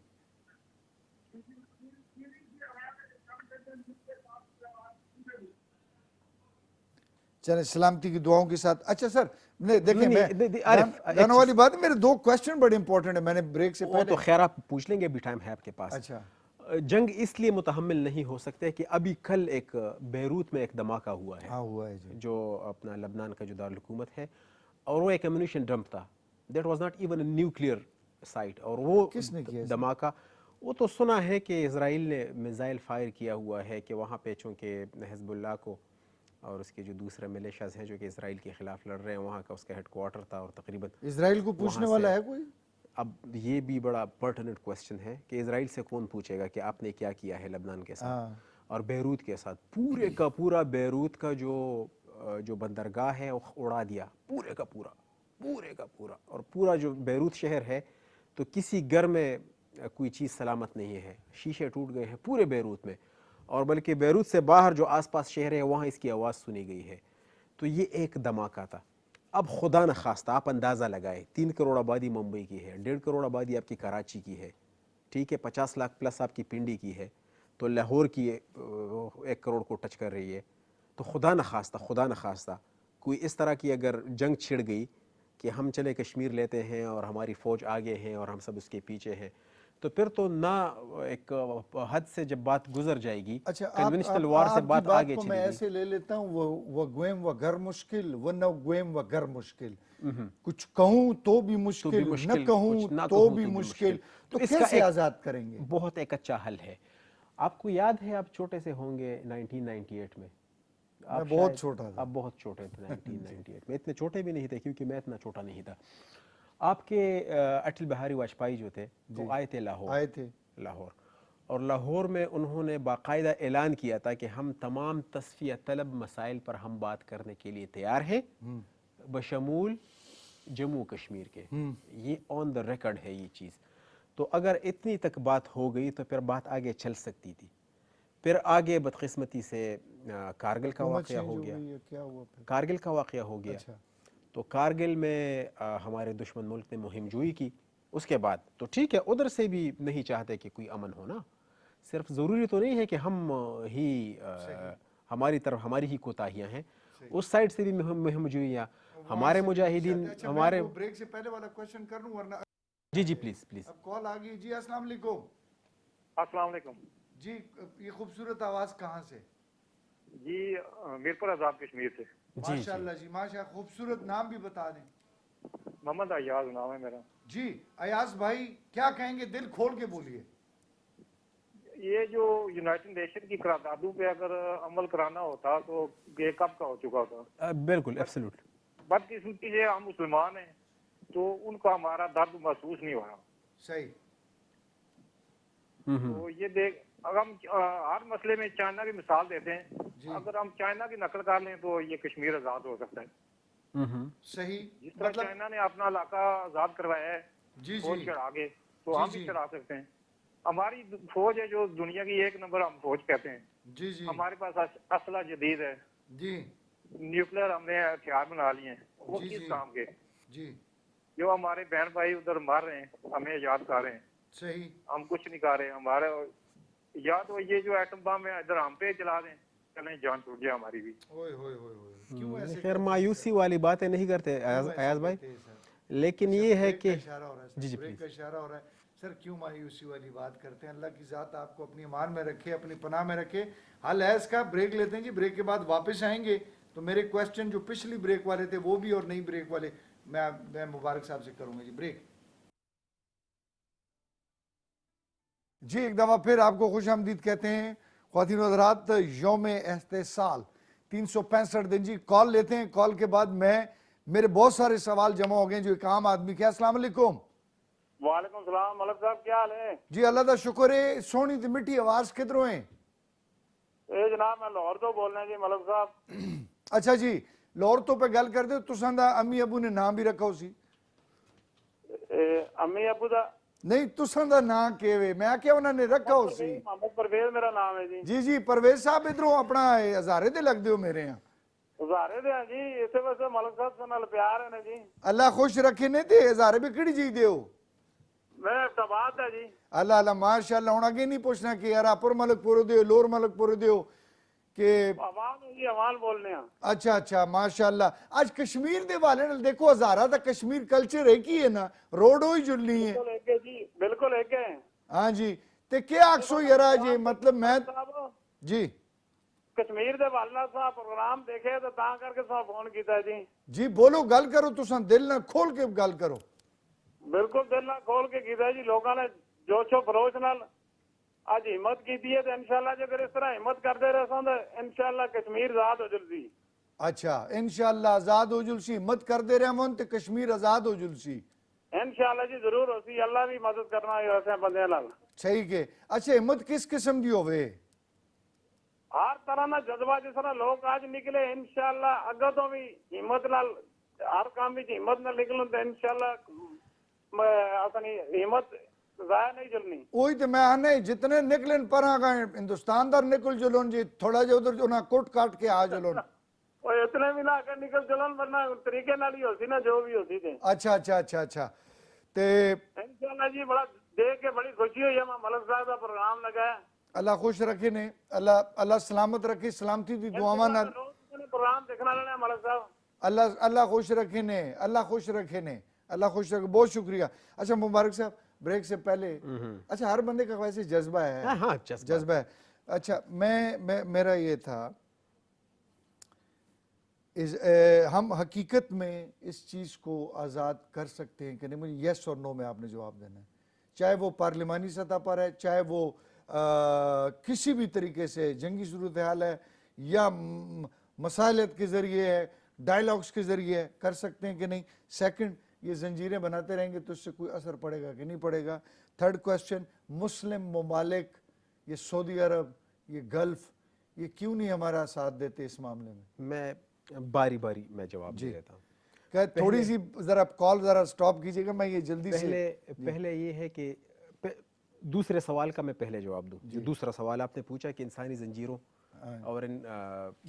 چلیں سلامتی کی دعاؤں کے ساتھ. اچھا سر دیکھیں، میں گانوں والی بات ہے، میرے 2 کوسچن بڑے امپورٹنٹ ہیں. میں نے بریک سے وہ تو خیر آپ پوچھ لیں گے، ابھی ٹائم ہے آپ کے پاس. اچھا. جنگ اس لیے متحمل نہیں ہو سکتے کہ ابھی کل ایک بیروت میں ایک دھماکہ ہوا ہے جو اپنا لبنان کا جو دارالحکومت ہے، اور وہ ایک ایمونیشن ڈمپ تھا. That was not even a nuclear site. اور وہ کس نے کیا دھماکہ، وہ تو سنا ہے کہ اسرائیل نے میزائل فائر کیا ہوا ہے کہ وہاں پہ چونکہ حزب اللہ کو اور اس کے جو دوسرے ملیشیاز ہیں جو کہ اسرائیل کے خلاف لڑ رہے ہیں، وہاں کا اس کا ہیڈ کوارٹر تھا، اور تقریباً اسرائیل کو پوچھنے والا ہے کوئی؟ اب یہ بھی بڑا پرٹیننٹ کوسچن ہے کہ اسرائیل سے کون پوچھے گا کہ آپ نے کیا کیا ہے لبنان کے ساتھ اور بیروت کے ساتھ. پورے کا پورا بیروت کا جو بندرگاہ ہے وہ اڑا دیا، پورے کا پورا. اور پورا جو بیروت شہر ہے تو کسی گھر میں کوئی چیز سلامت نہیں ہے. شیشے ٹوٹ گئے ہیں پورے بیروت میں، اور بلکہ بیروت سے باہر جو آس پاس شہر ہے وہاں اس کی آواز سنی گئی ہے. تو یہ ایک دھماکہ تھا. اب خدا نخواستہ آپ اندازہ لگائے، 3 کروڑ آبادی ممبئی کی ہے، 1.5 کروڑ آبادی آپ کی کراچی کی ہے، ٹھیک ہے، 50 لاکھ پلس آپ کی پنڈی کی ہے، تو لاہور کی 1 کروڑ کو ٹچ کر رہی ہے. تو خدا نخواستہ کوئی اس طرح کی اگر جنگ چھڑ گئی کہ ہم چلے کشمیر لیتے ہیں اور ہماری فوج آگے ہیں اور ہم سب اس کے پیچھے ہیں، تو پھر تو نہ ایک حد سے جب بات گزر جائے گی، کنونشنل وار سے بات آگے چلے گی. میں ایسے لے لیتا ہوں، وہ گویم و گر مشکل، وہ نہ گویم و گر مشکل. کچھ کہوں تو بھی مشکل، نہ کہوں تو بھی مشکل. تو کیسے آزاد کریں گے؟ بہت ایک اچھا حل ہے. آپ کو یاد ہے آپ چھوٹے سے ہوں گے 1998 میں، میں بہت چھوٹا تھا. آپ بہت چھوٹے تھے 1998 میں. اتنے چھوٹے بھی نہیں تھے کیونکہ میں اتنا چھوٹا نہیں تھا. آپ کے اٹل بہاری واجپئی جو تھے وہ آئے تھے لاہور، اور لاہور میں انہوں نے باقاعدہ اعلان کیا تھا کہ ہم تمام تصفیہ طلب مسائل پر ہم بات کرنے کے لیے تیار ہیں، بشمول جموں کشمیر کے. یہ آن دا ریکارڈ ہے یہ چیز. تو اگر اتنی تک بات ہو گئی تو پھر بات آگے چل سکتی تھی. پھر آگے بدقسمتی سے کارگل کا واقعہ ہو گیا. تو کارگل میں ہمارے دشمن ملک نے مہم جوئی کی. اس کے بعد تو ٹھیک ہے، ادھر سے بھی نہیں چاہتے کہ کوئی امن ہونا. صرف ضروری تو نہیں ہے کہ ہم ہی ہماری طرف ہماری ہی کوتاہیاں ہیں، اس سائڈ سے بھی مہم جوئیاں ہمارے مجاہدین. ہمارے بریک سے پہلے والا کوشچن کر لوں ورنہ جی پلیز. اب کال آ گئی. جی السلام علیکم. السلام علیکم. جی یہ خوبصورت آواز کہاں سے؟ جی میرپور آزاد کشمیر سے. ماشاءاللہ جی ماشاءاللہ. خوبصورت نام بھی بتا دیں. محمد ایاز نام ہے میرا. جی ایاز بھائی کیا کہیں گے؟ دل کھول کے بولیے. یہ جو یونائٹڈ نیشن کی قراردادوں پہ اگر عمل کرانا ہوتا تو یہ کب کا ہو چکا ہوتا. بالکل ایبسلیوٹ. بدقسمتی سے ہم مسلمان ہیں تو ان کو ہمارا درد محسوس نہیں ہو رہا. صحیح. تو یہ دیکھ اگر ہم ہر مسئلے میں چائنا کی مثال دیتے ہیں، اگر ہم چائنا کی نقل کر لیں تو یہ کشمیر آزاد ہو سکتا ہے. صحیح. جس طرح چائنا نے اپنا علاقہ آزاد کروایا ہے فوج چڑھا کے، تو ہم بھی چڑھا سکتے ہیں. ہماری فوج ہے جو دنیا کی 1 نمبر ہم فوج کہتے ہیں. ہمارے پاس اسلحہ جدید ہے، نیوکلیر ہم نے ہتھیار بنا لیے ہیں. وہ کس کام کے؟ جو ہمارے بہن بھائی ادھر مار رہے ہیں، ہمیں یاد کر رہے ہیں. صحیح. ہم کچھ نہیں کر رہے. ہمارے یا تو یہ جو ایٹم بم ہے ادھر ہم پہ چلا دیں، چلیں جان چھوٹ جائے ہماری بھی. خیر مایوسی والی باتیں نہیں کرتے ایاز بھائی، لیکن یہ ہے کہ جی بریک کا اشارہ ہو رہا ہے سر. کیوں مایوسی والی بات کرتے ہیں؟ اللہ کی ذات آپ کو اپنی امان میں رکھے، اپنی پناہ میں رکھے. حل ہے اس کا. بریک لیتے ہیں جی، بریک کے بعد واپس آئیں گے تو میرے کویسچن جو پچھلی بریک والے تھے وہ بھی اور نئی بریک والے میں مبارک صاحب سے کروں گا. جی بریک. جی ایک دفعہ پھر آپ کو خوش آمدید کہتے ہیں خواتین و حضرات. یوم احتسال 365 دن. جی کال لیتے ہیں. کال کے بعد میرے بہت سارے سوال جمع ہو گئے جو ایک عام آدمی کے. السلام علیکم. وعلیکم السلام. ملک صاحب کیا حال ہے؟ جی اللہ کا شکر ہے. سونی تے مٹھی آواز کدھروں ہیں؟ جناب میں لاہور تو بول رہے ہیں جی ملک صاحب. اچھا جی لاہور تو پہ گل کر دے. تساں دا امی ابو نے نام بھی رکھا ہو سی؟ امی ابو دا نہیں تساں دا نام کیوے؟ میں کیا انہوں نے رکھا ہو سی؟ محمد پرویز میرا نام ہے جی. جی جی پرویز صاحب ادھروں اپنا ہزارے دے لگ دیو میرے ہاں. ہزارے دے ہیں جی. اسے ویسے ملک صاحب سے نال پیار ہے نا جی. اللہ خوش رکھے نے. تے ہزارے بھی کڑی جی دیو؟ میں افتاباد ہے جی. اللہ اللہ ماشاءاللہ. ہوں اگے نہیں پوچھنا کہ یار اپر ملک پورو دیو لور ملک پورو دیو کہ عوام ہے جی. عوام بولنے ہیں. اچھا اچھا ماشاءاللہ. آج کشمیر دے والے نے دیکھو ہزارہ دا کشمیر کلچر ایک ہی ہے نا. روڈ ہوئی جلنی ہے. بالکل ایک ہے جی. بالکل ایک ہے. ہاں جی. تے کیا آکسو یرا جی مطلب میں جی کشمیر دے والنا سا پروگرام دیکھے تو تاں کر کے سا فون کیتا ہے جی. جی بولو گل کرو. تساں دل نہ کھول کے گل کرو. بالکل دل نہ کھول کے کیتا ہے جی. لوگوں نے جوش و خروش نال آج ہمت کی ہے تو انشاءاللہ جو اگر اس طرح ہمت کرتے رہے سن تو انشاءاللہ کشمیر آزاد ہو جلسی. اچھا انشاءاللہ آزاد ہو جلسی. ہمت کر دے رہے ہم تے کشمیر آزاد ہو جلسی. انشاءاللہ جی ضرور ہو سی. اللہ بھی مدد کرنا ہے ایسے بندے نال. صحیح کہ. اچھا ہمت کس قسم دی ہوئے؟ ہر طرح نہ جذبہ جس طرح لوگ آج نکلے انشاءاللہ اگر تو بھی ہمت نال ہر کام بھی ہمت نہ نکلن تو انشاءاللہ اپنی ہمت ضائع نہیں چلنی. وہی تو میں آنے جتنے نکلن پر آگئے ہندوستان در نکل جلون جی. تھوڑا جو ادھر جو نا کوٹ کاٹ کے آ جلون. اور اتنے بھی نہ اگر نکل چلن ورنہ طریقے نال ہی ہوتی نا جو بھی ہوتی تھے. اچھا اچھا اچھا اچھا. تے انشاءاللہ جی بڑا دیکھ کے بڑی خوشی ہوئی ہے. میں ملک صاحب کا پروگرام لگا ہے. اللہ خوش رکھے نے. اللہ سلامت رکھے. سلامتی دی دعاواں نال پروگرام دیکھنا لینا ملک صاحب. اللہ خوش رکھے نے. اللہ خوش رکھے نے. اللہ خوش رکھے. بہت شکریہ. اچھا مبارک صاحب بریک سے پہلے اچھا ہر بندے کا ویسے جذبہ ہے. ہاں جذبہ ہے. اچھا میرا یہ تھا ہم حقیقت میں اس چیز کو آزاد کر سکتے ہیں کہ نہیں؟ مجھے یس اور نو میں آپ نے جواب دینا ہے. چاہے وہ پارلیمانی سطح پر ہے، چاہے وہ کسی بھی طریقے سے جنگی صورتحال ہے یا مسائلت کے ذریعے ہے، ڈائیلاگز کے ذریعے ہے، کر سکتے ہیں کہ نہیں؟ سیکنڈ یہ زنجیریں بناتے رہیں گے تو اس سے کوئی اثر پڑے گا کہ نہیں پڑے گا؟ تھرڈ کویسچن مسلم ممالک یہ سعودی عرب یہ گلف یہ کیوں نہیں ہمارا ساتھ دیتے اس معاملے میں؟ میں باری باری میں جواب دے دیتا ہوں. کہ تھوڑی سی ذرا کال ذرا سٹاپ کیجئے گا. میں یہ جلدی سے پہلے یہ ہے کہ دوسرے سوال کا میں پہلے جواب دوں. جو دوسرا سوال آپ نے پوچھا کہ انسانی زنجیروں اور ان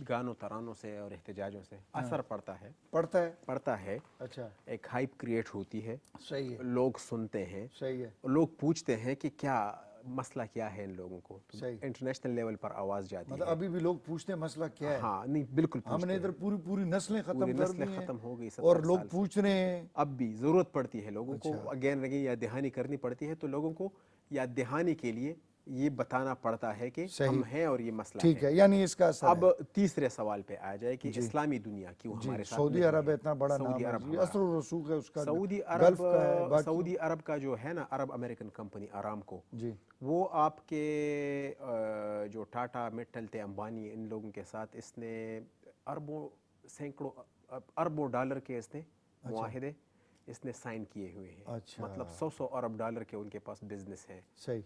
گانوں ترانوں سے اور احتجاجوں سے اثر پڑتا ہے. اچھا ایک ہائپ کریٹ ہوتی ہے. صحیح ہے. لوگ سنتے ہیں. صحیح ہے. لوگ پوچھتے ہیں کہ کیا مسئلہ کیا ہے ان لوگوں کو. انٹرنیشنل لیول پر آواز جاتی ہے. مطلب ابھی بھی لوگ پوچھتے ہیں مسئلہ کیا ہے. ہاں نہیں بالکل ہم نے ادھر پوری نسلیں ختم کر دی ہیں ختم ہو گئی اور لوگ پوچھ رہے ہیں. اب بھی ضرورت پڑتی ہے لوگوں کو اگین یاد دہانی کرنی پڑتی ہے. تو لوگوں کو یاد دہانی کے لیے یہ بتانا پڑتا ہے کہ ہم ہیں اور یہ مسئلہ ہے. ٹھیک ہے. یعنی اس کا اثر اب تیسرے سوال پہ آ جائے کہ اسلامی دنیا کیوں ہمارے ساتھ. سعودی عرب اتنا بڑا نام ہے. اثر و رسوخ ہے اس کا. سعودی عرب کا جو ہے نا عرب امریکن کمپنی آرامکو وہ آپ کے جو ٹاٹا میٹل تھے امبانی ان لوگوں کے ساتھ اس نے سینکڑوں اربوں ڈالر کے اس نے معاہدے اس نے سائن کیے ہوئے ہیں. مطلب 100 ارب ڈالر کے ان کے پاس بزنس ہے. صحیح.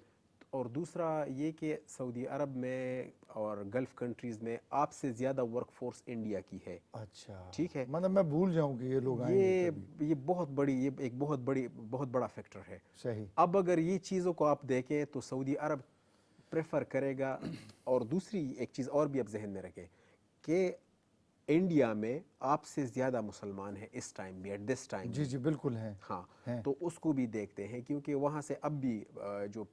اور دوسرا یہ کہ سعودی عرب میں اور گلف کنٹریز میں آپ سے زیادہ ورک فورس انڈیا کی ہے. اچھا ٹھیک ہے, مطلب میں بھول جاؤں کہ یہ لوگ آئیں گے. یہ بہت بڑی, یہ ایک بہت بڑا فیکٹر ہے. صحیح. اب اگر یہ چیزوں کو آپ دیکھیں تو سعودی عرب پریفر کرے گا. اور دوسری ایک چیز اور بھی آپ ذہن میں رکھیں کہ انڈیا میں آپ سے زیادہ مسلمان ہیں اس ٹائم بھی, ایٹ دس ٹائم. جی جی بالکل ہیں. ہاں, تو اس کو بھی دیکھتے ہیں کیونکہ وہاں سے اب بھی جو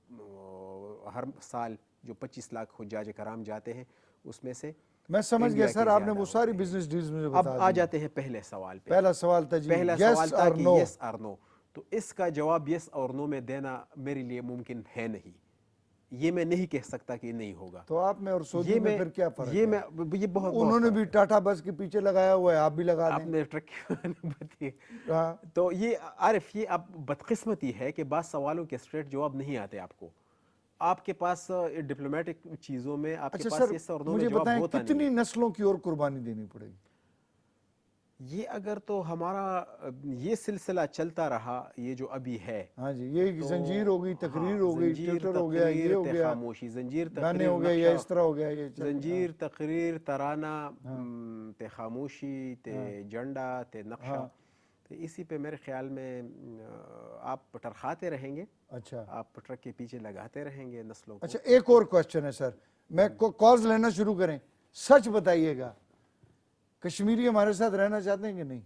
ہر سال جو 25 لاکھ حجاج کرام جاتے ہیں اس میں سے میں سمجھ گیا سر, آپ نے وہ ساری بزنس ڈیلز مجھے بتا دی. اب آ جاتے ہیں پہلے سوال پہ. پہلا سوال تھا جی, پہلا سوال تھا کہ یس اور نو. تو اس کا جواب یس اور نو میں دینا میرے لیے ممکن ہے نہیں. یہ میں نہیں کہہ سکتا کہ نہیں ہوگا. تو آپ میں اور سعودی میں پھر کیا فرق ہے؟ یہ بہت انہوں نے بھی ٹاٹا بس کے پیچھے لگایا ہوا ہے, آپ بھی لگا دیں. آپ نے ٹرک تو یہ عارف, یہ اب بدقسمتی ہے کہ بعض سوالوں کے اسٹریٹ جواب نہیں آتے آپ کو. آپ کے پاس ڈپلومیٹک چیزوں میں آپ کے پاس یس اور نو میں جواب ہوتا نہیں. کتنی نسلوں کی اور قربانی دینی پڑے گی؟ یہ اگر تو ہمارا یہ سلسلہ چلتا رہا یہ جو ابھی ہے, ہاں جی, یہ زنجیر ہو گئی, تقریر ہو گئی, ٹویٹر ہو گیا, یہ ہو گیا, خاموشی, زنجیر گانے ہو گئے, یا اس طرح ہو گیا, یہ زنجیر تقریر ترانہ تے خاموشی تے جنڈا تے نقشہ. تو اسی پہ میرے خیال میں آپ ٹرخاتے رہیں گے. اچھا, آپ ٹرک کے پیچھے لگاتے رہیں گے نسلوں کو. اچھا, ایک اور کوسچن ہے سر, میں کالز لینا شروع کریں. سچ بتائیے گا, کشمیری ہمارے ساتھ رہنا چاہتے ہیں کہ نہیں؟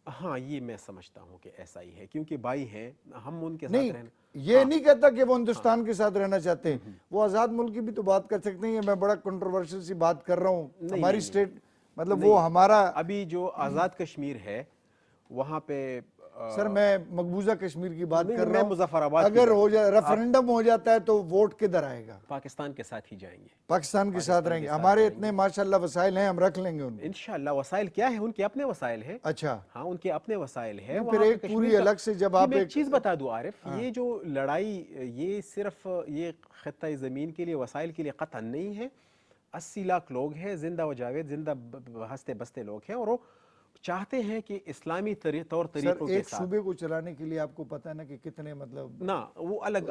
ہاں, یہ میں سمجھتا ہوں کہ ایسا ہی ہے کیونکہ بھائی ہیں ہم, ان کے ساتھ نہیں, رہنا. یہ نہیں کہتا کہ وہ ہندوستان کے ساتھ رہنا چاہتے ہیں, وہ آزاد ملک کی بھی تو بات کر سکتے ہیں. میں بڑا کنٹروورشل سی بات کر رہا ہوں. ہماری اسٹیٹ مطلب وہ ہمارا ابھی جو آزاد کشمیر ہے وہاں پہ سر, میں مقبوضہ کشمیر کی بات کر رہا ہوں. مظفر آباد اگر ہو جائے ریفرنڈم ہو جاتا ہے تو ووٹ کدھر آئے گا؟ پاکستان کے ساتھ ہی جائیں گے. پاکستان کے ساتھ رہیں گے. ہمارے اتنے ماشاءاللہ وسائل ہیں, ہم رکھ لیں گے ان کو انشاءاللہ. وسائل کیا ہے؟ ان کے اپنے وسائل ہیں. اچھا, ہاں, ان کے اپنے وسائل ہیں. پھر ایک پوری الگ سے جب آپ ایک چیز بتا دوں عارف, یہ جو لڑائی یہ صرف یہ خطہ زمین کے لیے وسائل کے لیے قطعا نہیں ہے. 80 لاکھ لوگ ہیں زندہ و جاوید, زندہ ہنستے بستے لوگ ہیں, اور وہ چاہتے ہیں کہ اسلامی طور طریقوں کے ایک ساتھ. صوبے کو چلانے کے لیے آپ کو پتہ ہے نا کہ کتنے مطلب نا وہ الگ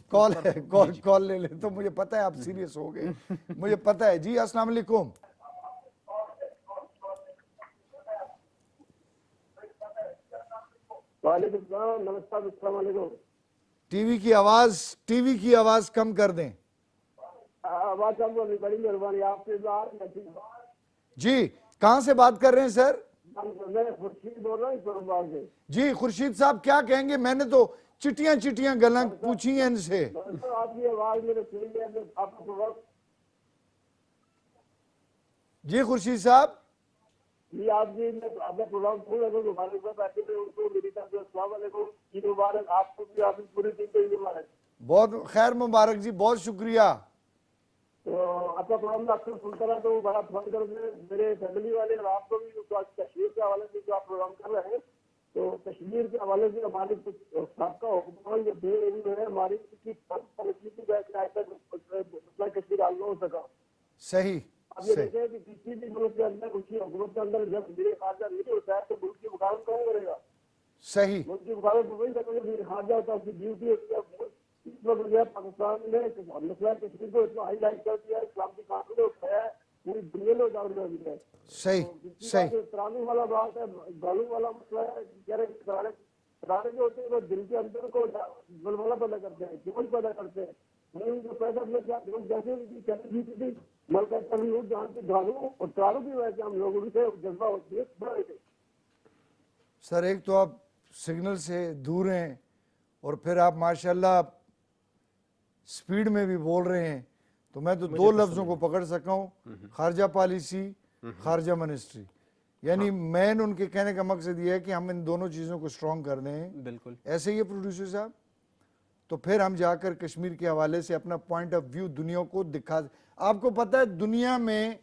کال لے لیں تو مجھے پتہ ہے آپ سیریس ہو گئے, مجھے پتہ ہے. جی السلام علیکم. وعلیکم السلام, نمسکار, السلام علیکم. ٹی وی کی آواز کم کر دیں. آواز کم کرنی, بڑی مہربانی آپ سے. جی, کہاں سے بات کر رہے ہیں سر؟ میں خورشید بول رہا ہوں اسلام آباد سے. جی خورشید صاحب, کیا کہیں گے؟ میں نے تو چٹیاں گلاں پوچھی ہیں ان سے. آپ کی آواز میرے سنی ہے, آپ کا پروگرام. جی خورشید صاحب. جی آپ جی, میں اپنا پروگرام سن رہا ہوں. مبارکباد بیٹھے تھے ان کو میری طرف سے. السلام علیکم, عید مبارک آپ کو بھی, آپ کی پوری ٹیم کو عید مبارک. بہت خیر مبارک جی, بہت شکریہ. تو آپ کا پروگرام اکثر سنتا رہا تو بڑا فن کر میرے فیملی والے اور آپ کو بھی کشمیر کے حوالے سے جو آپ پروگرام کر رہے ہیں, تو کشمیر کے حوالے سے ہماری سابقہ حکومت یہ بے علم ہے, ہماری کشمیر حل نہ ہو سکا. صحیح. اب یہ دیکھیں کہ کسی بھی ملک کے اندر, اس کی حکومت کے اندر جب میرے خارجہ نہیں ہوتا ہے تو ملک کی مقابلت کون کرے گا؟ صحیح. ملک کی مقابلت وہی کرے گا میرے خارجہ ہوتا ہے, اس کی ڈیوٹی ہوتی ہے. اس وقت پاکستان نے مسئلہ کشمیر کو اتنا ہائی لائٹ کر دیا ہے, اسلام کی قانون نے اٹھایا ہے, پوری دنیا میں اجاگر کر دیا ہے. صحیح. ترانوں والا بات ہے, گالوں والا مسئلہ ہے. کہہ رہے ترانے جو ہوتے ہیں وہ دل کے اندر کو بلبلا پیدا کرتے ہیں, جوش پیدا کرتے ہیں. جو پیسہ اپنے جیسے چلی تھی ملک جہاں سے گالوں اور ترانوں کی وجہ سے ہم لوگوں سے جذبہ ہوتی ہے بڑھ رہے تھے. سر ایک تو آپ سگنل سے دور ہیں, اور پھر آپ ماشاءاللہ سپیڈ میں بھی بول رہے ہیں, تو میں تو 2 لفظوں کو پکڑ سکا ہوں, خارجہ پالیسی, خارجہ منسٹری. یعنی مین ان کے کہنے کا مقصد یہ ہے کہ ہم ان دونوں چیزوں کو سٹرونگ کر دیں. بالکل ایسے ہی ہے پروڈیوسر صاحب. تو پھر ہم جا کر کشمیر کے حوالے سے اپنا پوائنٹ آف ویو دنیا کو دکھا. آپ کو پتہ ہے دنیا میں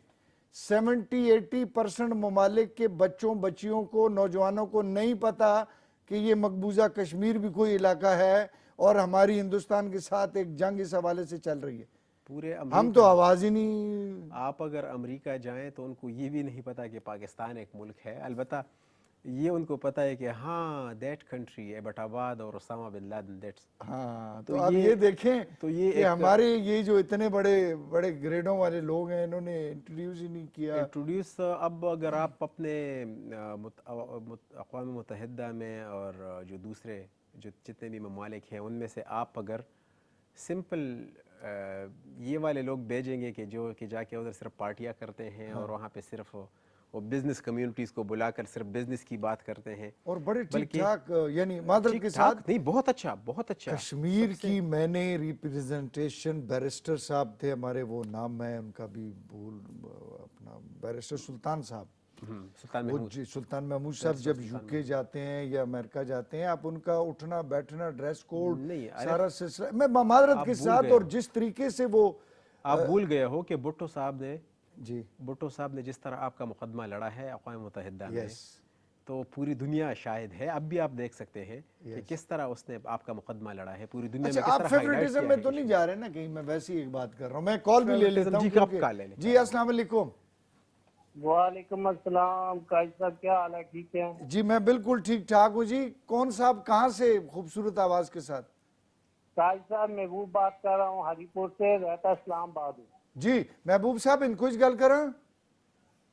70-80% ممالک کے بچوں بچیوں کو, نوجوانوں کو نہیں پتا کہ یہ مقبوضہ کشمیر بھی کوئی علاقہ ہے اور ہماری ہندوستان کے ساتھ ایک جنگ اس حوالے سے چل رہی ہے. پورے ہم تو آواز ہی نہیں. آپ اگر امریکہ جائیں تو ان کو یہ بھی نہیں پتا کہ پاکستان ایک ملک ہے. البتہ یہ ان کو پتہ ہے کہ ہاں دیٹ کنٹری ایبٹ آباد اور اسامہ بن لادن دیٹس. ہاں تو آپ یہ دیکھیں کہ ہمارے یہ جو اتنے بڑے بڑے گریڈوں والے لوگ ہیں انہوں نے انٹروڈیوس ہی نہیں کیا. انٹروڈیوس اب اگر آپ اپنے اقوام متحدہ میں اور جو دوسرے جو جتنے بھی ممالک ہیں ان میں سے آپ اگر سمپل یہ والے لوگ بھیجیں گے کہ جو کہ جا کے ادھر صرف پارٹیاں کرتے ہیں اور وہاں پہ صرف وہ بزنس کمیونٹیز کو بلا کر صرف بزنس کی بات کرتے ہیں اور بڑے ٹھیک ٹھاک یعنی معذرت کے ساتھ نہیں بہت اچھا بہت اچھا. کشمیر کی میں نے ریپریزنٹیشن بیرسٹر صاحب تھے ہمارے, وہ نام میں ان کا بھی بھول, اپنا بیرسٹر سلطان صاحب, سلطان محمود صاحب جب یو کے جاتے ہیں یا امریکہ جاتے ہیں, آپ ان کا اٹھنا بیٹھنا ڈریس کوڈ سارا سلسلہ, میں معذرت کے ساتھ, اور جس طریقے سے وہ آپ بھول گئے ہو کہ بھٹو صاحب نے جی بھٹو صاحب نے جس طرح آپ کا مقدمہ لڑا ہے اقوام متحدہ میں, تو پوری دنیا شاہد ہے, اب بھی آپ دیکھ سکتے ہیں کہ کس طرح اس نے آپ کا مقدمہ لڑا ہے پوری دنیا میں. آپ فیورٹزم میں تو نہیں جا رہے نا کہیں, میں ویسی ایک بات کر رہا ہوں, میں کال بھی لے لیتا ہوں. جی السلام علیکم. وعلیکم السلام, قائد صاحب کیا حال ہے, ٹھیک ہے؟ جی میں بالکل ٹھیک ٹھاک ہوں. جی کون صاحب کہاں سے خوبصورت آواز کے ساتھ؟ قائد صاحب محبوب بات کر رہا ہوں, ہری پور سے, رہتا اسلام آباد ہوں. جی محبوب صاحب ان کو ہی گل کریں.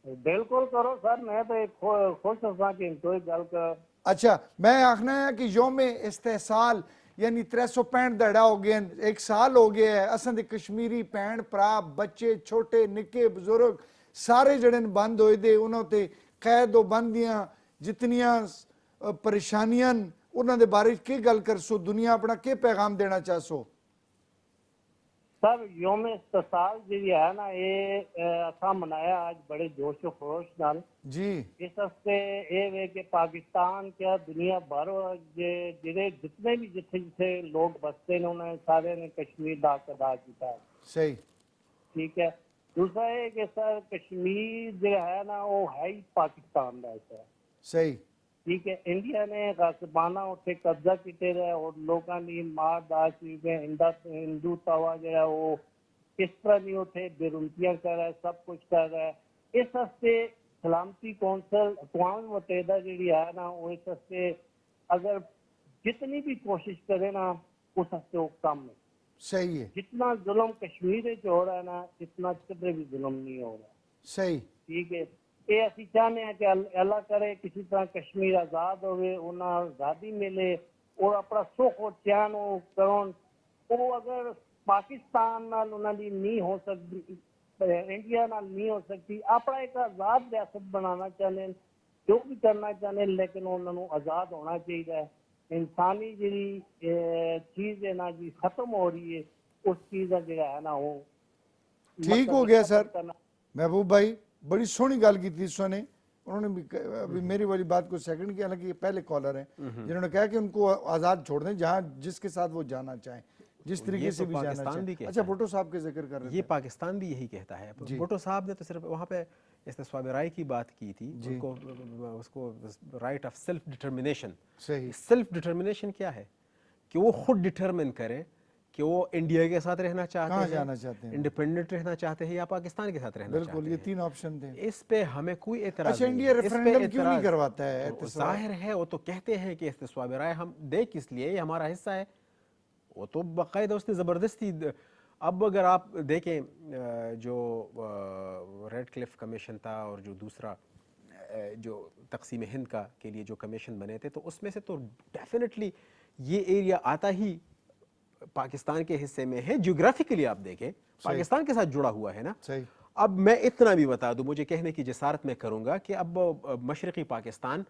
بالکل کرو سر, میں تو خوش ہوں کہ ان کو ہی گل کرو. اچھا میں آخنا ہے کہ یوم استحصال یعنی 365 دہڑا ہو گیا, ایک سال ہو گیا ہے, اساں دے کشمیری بھین بھرا بچے چھوٹے نکے بزرگ سارے جڑن بند ہوئے دے, انہوں تے قید و بندیاں جتنیاں پریشانیاں انہوں دے بارے کی گل کر سو, دنیا اپنا کی پیغام دینا چاہ سو؟ سر یوم استحصال جی ہے نا, یہ اساں منایا آج بڑے جوش و خروش نال جی. اس واسطے یہ ہے کہ پاکستان کیا دنیا بھر جڑے جتنے بھی جتھے لوگ بستے ہیں انہوں نے سارے نے کشمیر دا ادا کیتا ہے. صحیح ٹھیک ہے. دوسرا ہے کہ سر کشمیر جو ہے نا وہ ہے ہی پاکستان کا حصہ ہے. صحیح. ٹھیک ہے. انڈیا نے غاصبانہ اتنے قبضہ کیتے رہے اور لوگوں کی مار داش چیزیں ہندو توا جو ہے وہ کس طرح نہیں اتنے بےرومتیاں کر رہا ہے, سب کچھ کر رہا ہے. اس واسطے سلامتی کونسل اقوام متحدہ جی ہے نا, وہ اس واسطے اگر جتنی بھی کوشش کرے نا اس واسطے وہ کم ہے. صحیح ہے. جتنا ظلم کشمیر ہو رہا ہے نا اتنا کدھر بھی ظلم نہیں ہو رہا. صحیح. ٹھیک ہے. یہ اسی چاہتے ہیں کہ اللہ کرے کسی طرح کشمیر آزاد ہوئے, انہیں آزادی ملے اور اپنا سکھ اور چین کرن. وہ اگر پاکستان نال انہوں نے نہیں ہو سکتی, انڈیا نال نہیں ہو سکتی, اپنا ایک آزاد ریاست بنانا چاہتے ہیں, جو بھی کرنا چاہتے ہیں, لیکن انہوں نے آزاد ہونا چاہیے. انسانی جی چیز ہے نا جی ختم ہو رہی ہے, اس چیز کا جڑا ہے نا وہ ٹھیک ہو گیا. سر محبوب بھائی بڑی سونی گل کی تھی سو نے, انہوں نے بھی میری والی بات کو سیکنڈ کیا, حالانکہ یہ پہلے کالر ہیں جنہوں نے کہا کہ ان کو آزاد چھوڑ دیں جہاں جس کے ساتھ وہ جانا چاہیں, جس طریقے سے بھی جانا چاہیں. اچھا بھٹو صاحب کے ذکر کر رہے ہیں, یہ پاکستان بھی یہی کہتا ہے. بھٹو صاحب نے تو صرف وہاں پہ استصواب رائے کی بات کی تھی, اس کو right of self determination. Self determination کیا ہے کہ وہ خود ڈٹرمن کریں کہ وہ انڈیا کے ساتھ رہنا چاہتے ہیں, انڈیپینڈنٹ رہنا چاہتے ہیں, یا پاکستان کے ساتھ رہنا چاہتے ہیں. بالکل یہ تین آپشن تھے. اس پہ ہمیں کوئی اعتراض نہیں. انڈیا ریفرینڈم کیوں نہیں کرواتا ہے؟ ظاہر ہے وہ تو کہتے ہیں کہ استصواب رائے ہم دے کس لیے, یہ ہمارا حصہ ہے. وہ تو باقاعدہ اس نے زبردستی. اب اگر آپ دیکھیں جو ریڈ کلف کمیشن تھا اور جو دوسرا جو تقسیم ہند کا کے لیے جو کمیشن بنے تھے, تو اس میں سے تو ڈیفینیٹلی یہ ایریا آتا ہی پاکستان کے حصے میں ہے. جیوگرافیکلی آپ دیکھیں پاکستان کے ساتھ جڑا ہوا ہے نا. اب میں اتنا بھی بتا دوں, مجھے کہنے کی جسارت میں کروں گا کہ اب مشرقی پاکستان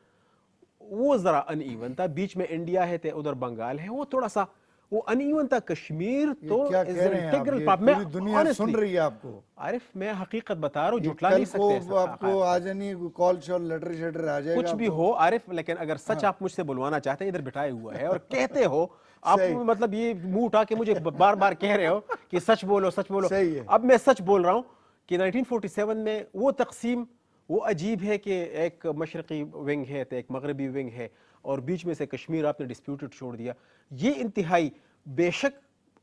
وہ ذرا ان ایون تھا, بیچ میں انڈیا ہے, ادھر بنگال ہے, وہ تھوڑا سا وہ ان ایون تھا. کشمیر تو پوری دنیا سن رہی ہے آپ کو. عارف میں حقیقت بتا رہا ہوں, جھٹلا نہیں سکتے. آپ کو آ جانی کال شال لیٹر شیٹر آ جائے گا کچھ بھی ہو عارف, لیکن اگر سچ آپ مجھ سے بلوانا چاہتے ہیں, ادھر بٹھائے ہوا ہے اور کہتے ہو آپ, مطلب یہ منہ اٹھا کے مجھے بار بار کہہ رہے ہو کہ سچ بولو سچ بولو. اب میں سچ بول رہا ہوں کہ 1947 میں وہ تقسیم وہ عجیب ہے کہ ایک مشرقی ونگ ہے تو ایک مغربی ونگ ہے, اور بیچ میں سے کشمیر آپ نے ڈسپیوٹڈ چھوڑ دیا. یہ انتہائی بے شک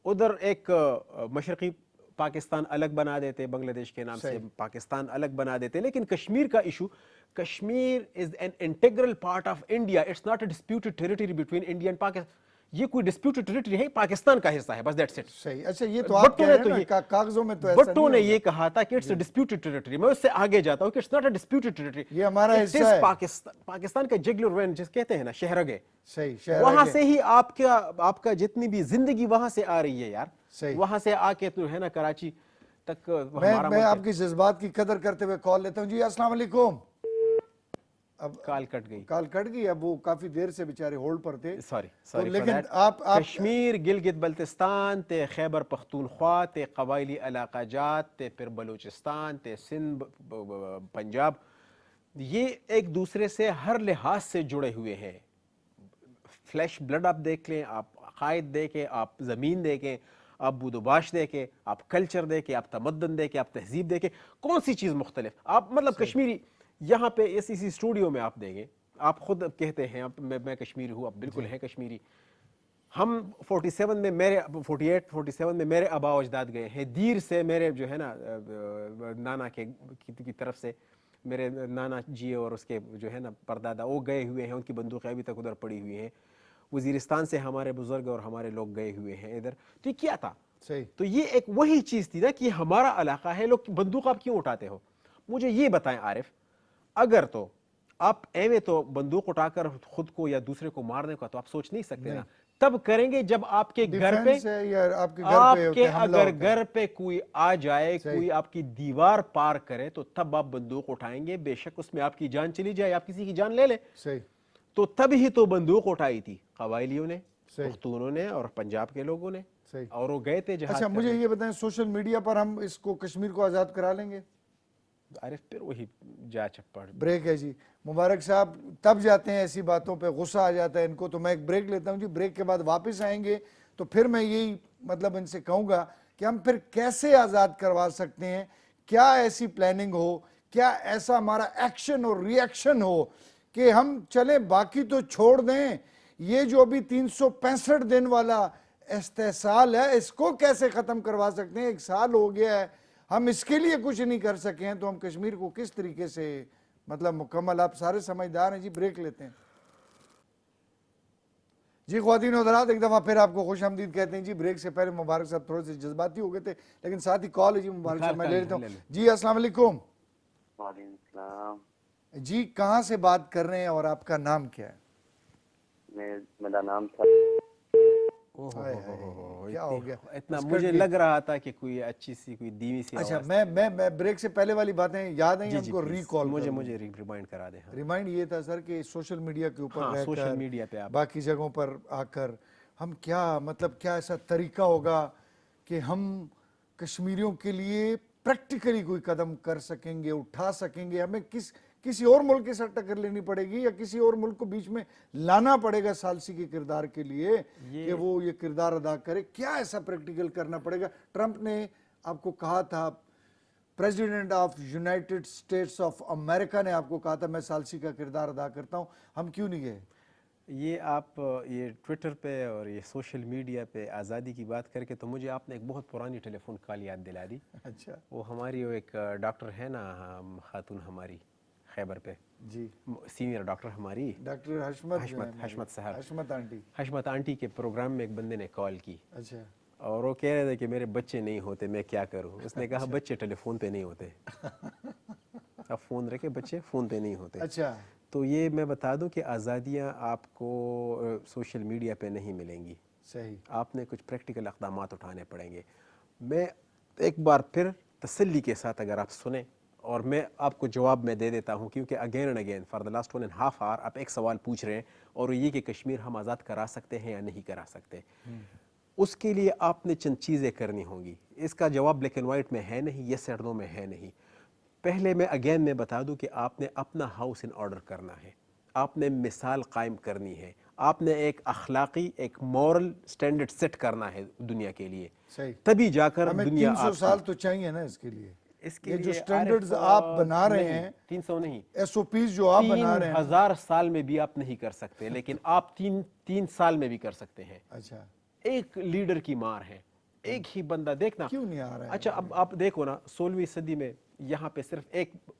ادھر ایک مشرقی پاکستان الگ بنا دیتے بنگلہ دیش کے نام سے, پاکستان الگ بنا دیتے, لیکن کشمیر کا issue, Kashmir is an integral part of India, it's not a disputed territory between India and Pakistan. یہ کوئی ڈسپیوٹڈ ٹیریٹری ہے, پاکستان کا حصہ ہے, بس دیٹس اٹ. صحیح. اچھا یہ تو آپ کہہ رہے ہیں نا کاغذوں میں تو ایسا نہیں ہے. بٹو نے یہ کہا تھا کہ اٹس اے ڈسپیوٹڈ ٹیریٹری. میں اس سے آگے جاتا ہوں کہ it's not a disputed territory, یہ ہمارا حصہ ہے. پاکستان کا جگلر وین جس کہتے ہیں نا, شہرگ ہے. صحیح. وہاں سے ہی آپ کا جتنی بھی زندگی وہاں سے آ رہی ہے یار. صحیح. وہاں سے آ کے تو ہے نا کراچی تک. میں آپ کی جذبات کی قدر کرتے ہوئے کال لیتا ہوں. جی السلام علیکم. اب کال کٹ گئی. اب وہ کافی دیر سے بیچارے ہولڈ پر تھے. سوری. لیکن آپ کشمیر, گلگت بلتستان تے خیبر پختونخوا تے قبائلی علاقہ جات تے پھر بلوچستان تے سندھ پنجاب, یہ ایک دوسرے سے ہر لحاظ سے جڑے ہوئے ہیں. فلیش بلڈ آپ دیکھ لیں, آپ عقائد دیکھیں, آپ زمین دیکھیں, آپ بود و باش دیکھیں, آپ کلچر دیکھیں, آپ تمدن دیکھیں, آپ تہذیب دیکھیں, کون سی چیز مختلف. آپ مطلب کشمیری یہاں پہ اسی اسٹوڈیو میں آپ دیکھیں, آپ خود کہتے ہیں میں کشمیری ہوں, آپ بالکل ہیں کشمیری. ہم 47 میں میرے 47 میں میرے آبا و اجداد گئے ہیں. دیر سے میرے جو ہے نا نانا کی طرف سے میرے نانا جی اور اس کے جو ہے نا پردادا وہ گئے ہوئے ہیں, ان کی بندوقیں ابھی تک ادھر پڑی ہوئی ہیں. وزیرستان سے ہمارے بزرگ اور ہمارے لوگ گئے ہوئے ہیں ادھر. تو یہ کیا تھا؟ تو یہ ایک وہی چیز تھی نا کہ ہمارا علاقہ ہے. لوگ بندوق آپ کیوں اٹھاتے ہو؟ مجھے یہ بتائیں عارف, اگر تو آپ ایویں تو بندوق اٹھا کر خود کو یا دوسرے کو مارنے کا تو آپ سوچ نہیں سکتے نا. تب کریں گے جب آپ کے گھر پہ اگر گھر پہ کوئی آ جائے, کوئی آپ کی دیوار پار کرے, تو تب آپ بندوق اٹھائیں گے. بے شک اس میں آپ کی جان چلی جائے, آپ کسی کی جان لے لیں. تو تب ہی تو بندوق اٹھائی تھی قبائلیوں نے, پختونوں نے اور پنجاب کے لوگوں نے, اور وہ گئے تھے جہاد. اچھا مجھے یہ بتائیں, سوشل میڈیا پر ہم اس کو کشمیر کو آزاد کرا لیں گے؟ عارف پھر وہی جا چپڑ. بریک ہے جی. مبارک صاحب تب جاتے ہیں ایسی باتوں پہ, غصہ آ جاتا ہے ان کو. تو میں ایک بریک لیتا ہوں جی. بریک کے بعد واپس آئیں گے تو پھر میں یہی مطلب ان سے کہوں گا کہ ہم پھر کیسے آزاد کروا سکتے ہیں, کیا ایسی پلاننگ ہو, کیا ایسا ہمارا ایکشن اور ری ایکشن ہو کہ ہم چلیں, باقی تو چھوڑ دیں. یہ جو ابھی 365 دن والا استحصال ہے, اس کو کیسے ختم کروا سکتے ہیں؟ 1 سال ہو گیا ہے, ہم اس کے لیے کچھ نہیں کر سکے ہیں, تو ہم کشمیر کو کس طریقے سے مطلب مکمل. آپ سارے سمجھدار ہیں جی. بریک لیتے ہیں جی. خواتین و حضرات ایک دفعہ پھر آپ کو خوش آمدید کہتے ہیں جی. بریک سے پہلے مبارک صاحب تھوڑے سے جذباتی ہو گئے تھے, لیکن ساتھ ہی کال ہے جی. مبارک صاحب میں لے لیتا ہوں جی. السلام علیکم. وعلیکم السلام جی. کہاں سے بات کر رہے ہیں اور آپ کا نام کیا ہے؟ میرا نام تھا. کیا ہو گیا اتنا؟ مجھے لگ رہا تھا کہ کوئی اچھی سی کوئی دیوی سی. اچھا میں بریک سے پہلے والی باتیں یاد ہیں ہم کو ریکال. مجھے ریمائنڈ کرا دیں. ریمائنڈ یہ تھا سر کہ سوشل میڈیا کے اوپر رہ سوشل میڈیا پہ باقی جگہوں پر آ کر ہم کیا مطلب کیا ایسا طریقہ ہوگا کہ ہم کشمیریوں کے لیے پریکٹیکلی کوئی قدم کر سکیں گے, اٹھا سکیں گے. ہمیں کسی اور ملک کے ساتھ ٹکر لینی پڑے گی یا کسی اور ملک کو بیچ میں لانا پڑے گا ثالثی کے کردار کے لیے کہ وہ یہ کردار ادا کرے؟ کیا ایسا پریکٹیکل کرنا پڑے گا؟ ٹرمپ نے آپ کو کہا تھا, president of United States of America نے آپ کو کہا تھا میں ثالثی کا کردار ادا کرتا ہوں, ہم کیوں نہیں گئے؟ یہ آپ یہ ٹویٹر پہ اور یہ سوشل میڈیا پہ آزادی کی بات کر کے تو مجھے آپ نے ایک بہت پرانی ٹیلی فون کال یاد دلا دی. اچھا. وہ ہماری وہ ایک ڈاکٹر ہے نا خاتون ہماری خیبر پہ, جی سینئر ڈاکٹر ہماری, ڈاکٹر حشمت صاحب, حشمت آنٹی کے پروگرام میں ایک بندے نے کال کی. اچھا. اور وہ کہہ رہے تھے کہ میرے بچے نہیں ہوتے, میں کیا کروں. اس نے کہا بچے ٹیلی فون پہ نہیں ہوتے, اب فون رکھے, بچے فون پہ نہیں ہوتے. اچھا. تو یہ میں بتا دوں کہ آزادیاں آپ کو سوشل میڈیا پہ نہیں ملیں گی. صحیح. آپ نے کچھ پریکٹیکل اقدامات اٹھانے پڑیں گے. میں ایک بار پھر تسلی کے ساتھ اگر آپ سنیں, اور میں آپ کو جواب میں دے دیتا ہوں, کیونکہ again and again for the last 1.5 آور آپ ایک سوال پوچھ رہے ہیں, اور یہ کہ کشمیر ہم آزاد کرا سکتے ہیں یا نہیں کرا سکتے. اس کے لیے آپ نے چند چیزیں کرنی ہوں گی. اس کا جواب بلیک اینڈ وائٹ میں ہے نہیں, یس اور نو میں ہے نہیں. پہلے میں بتا دوں کہ آپ نے اپنا ہاؤس ان آرڈر کرنا ہے, آپ نے مثال قائم کرنی ہے, آپ نے ایک اخلاقی ایک مورل سٹینڈرڈ سیٹ کرنا ہے دنیا کے لیے. تبھی جا کر دنیا. 300 سال تو چاہیے نا اس کے لیے. یہ جو سٹینڈرڈز آپ بنا رہے ہیں, 300 نہیں, ایس او پیز جو آپ بنا رہے ہیں, 3000 سال میں بھی آپ نہیں کر سکتے, لیکن آپ 3 سال میں بھی کر سکتے ہیں. اچھا. ایک لیڈر کی مار ہے, ایک ہی بندہ دیکھنا کیوں نہیں آ رہا ہے؟ اچھا اب آپ دیکھو نا 16ویں صدی میں یہاں پہ صرف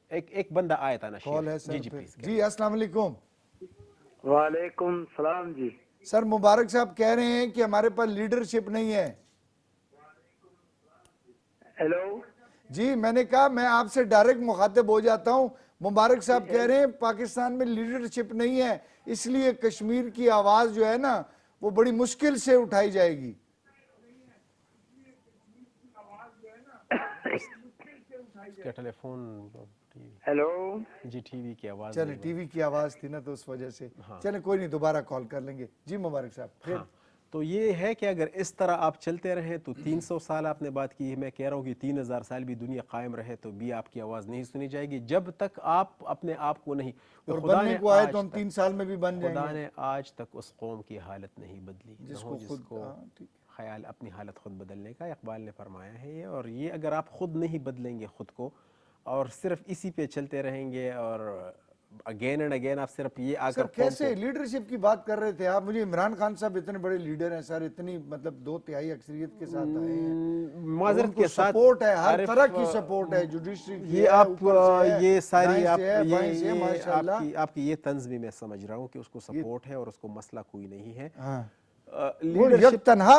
ایک بندہ آیا تھا نا کال ہے جی سر جی پھر. پلیز جی السلام علیکم. وعلیکم السلام جی. سر مبارک صاحب کہہ رہے ہیں کہ ہمارے پاس لیڈرشپ نہیں ہے. ہیلو جی میں نے کہا میں آپ سے ڈائریکٹ مخاطب ہو جاتا ہوں. مبارک صاحب کہہ رہے ہیں پاکستان میں لیڈرشپ نہیں ہے، اس لیے کشمیر کی آواز جو ہے نا وہ بڑی مشکل سے اٹھائی جائے گی. ٹیلی فون ہیلو جی ٹی وی کی آواز چلے ٹی وی کی آواز تھی نا تو اس وجہ سے. چلیں کوئی نہیں، دوبارہ کال کر لیں گے. جی مبارک صاحب پھر. ہاں تو یہ ہے کہ اگر اس طرح آپ چلتے رہیں تو 300 سال آپ نے بات کی ہے، میں کہہ رہا ہوں کہ 3000 سال بھی دنیا قائم رہے تو بھی آپ کی آواز نہیں سنی جائے گی جب تک آپ اپنے آپ کو نہیں. اور بننے کو آئے تو ہم 3 سال میں بھی بن جائیں گے. خدا نے آج تک اس قوم کی حالت نہیں بدلی جس کو خیال اپنی حالت خود بدلنے کا. اقبال نے فرمایا ہے یہ، اور یہ اگر آپ خود نہیں بدلیں گے خود کو اور صرف اسی پہ چلتے رہیں گے اور اگین اینڈ اگین آپ صرف یہ آ کر کیسے لیڈرشپ کی بات کر رہے تھے آپ؟ مجھے عمران خان صاحب اتنے بڑے لیڈر ہیں سر، اتنی مطلب 2/3 اکثریت کے ساتھ آئے ہیں، معذرت کے ساتھ سپورٹ ہے، ہر طرح کی سپورٹ ہے، جوڈیشری کی یہ ہے، آپ اوپر سے ہے، یہ ساری دائیں سے ہے، بائیں سے ہے، ماشاءاللہ. آپ کی یہ طنز بھی میں سمجھ رہا ہوں کہ اس کو سپورٹ ہے اور اس کو مسئلہ کوئی نہیں ہے. وہ یک تنہا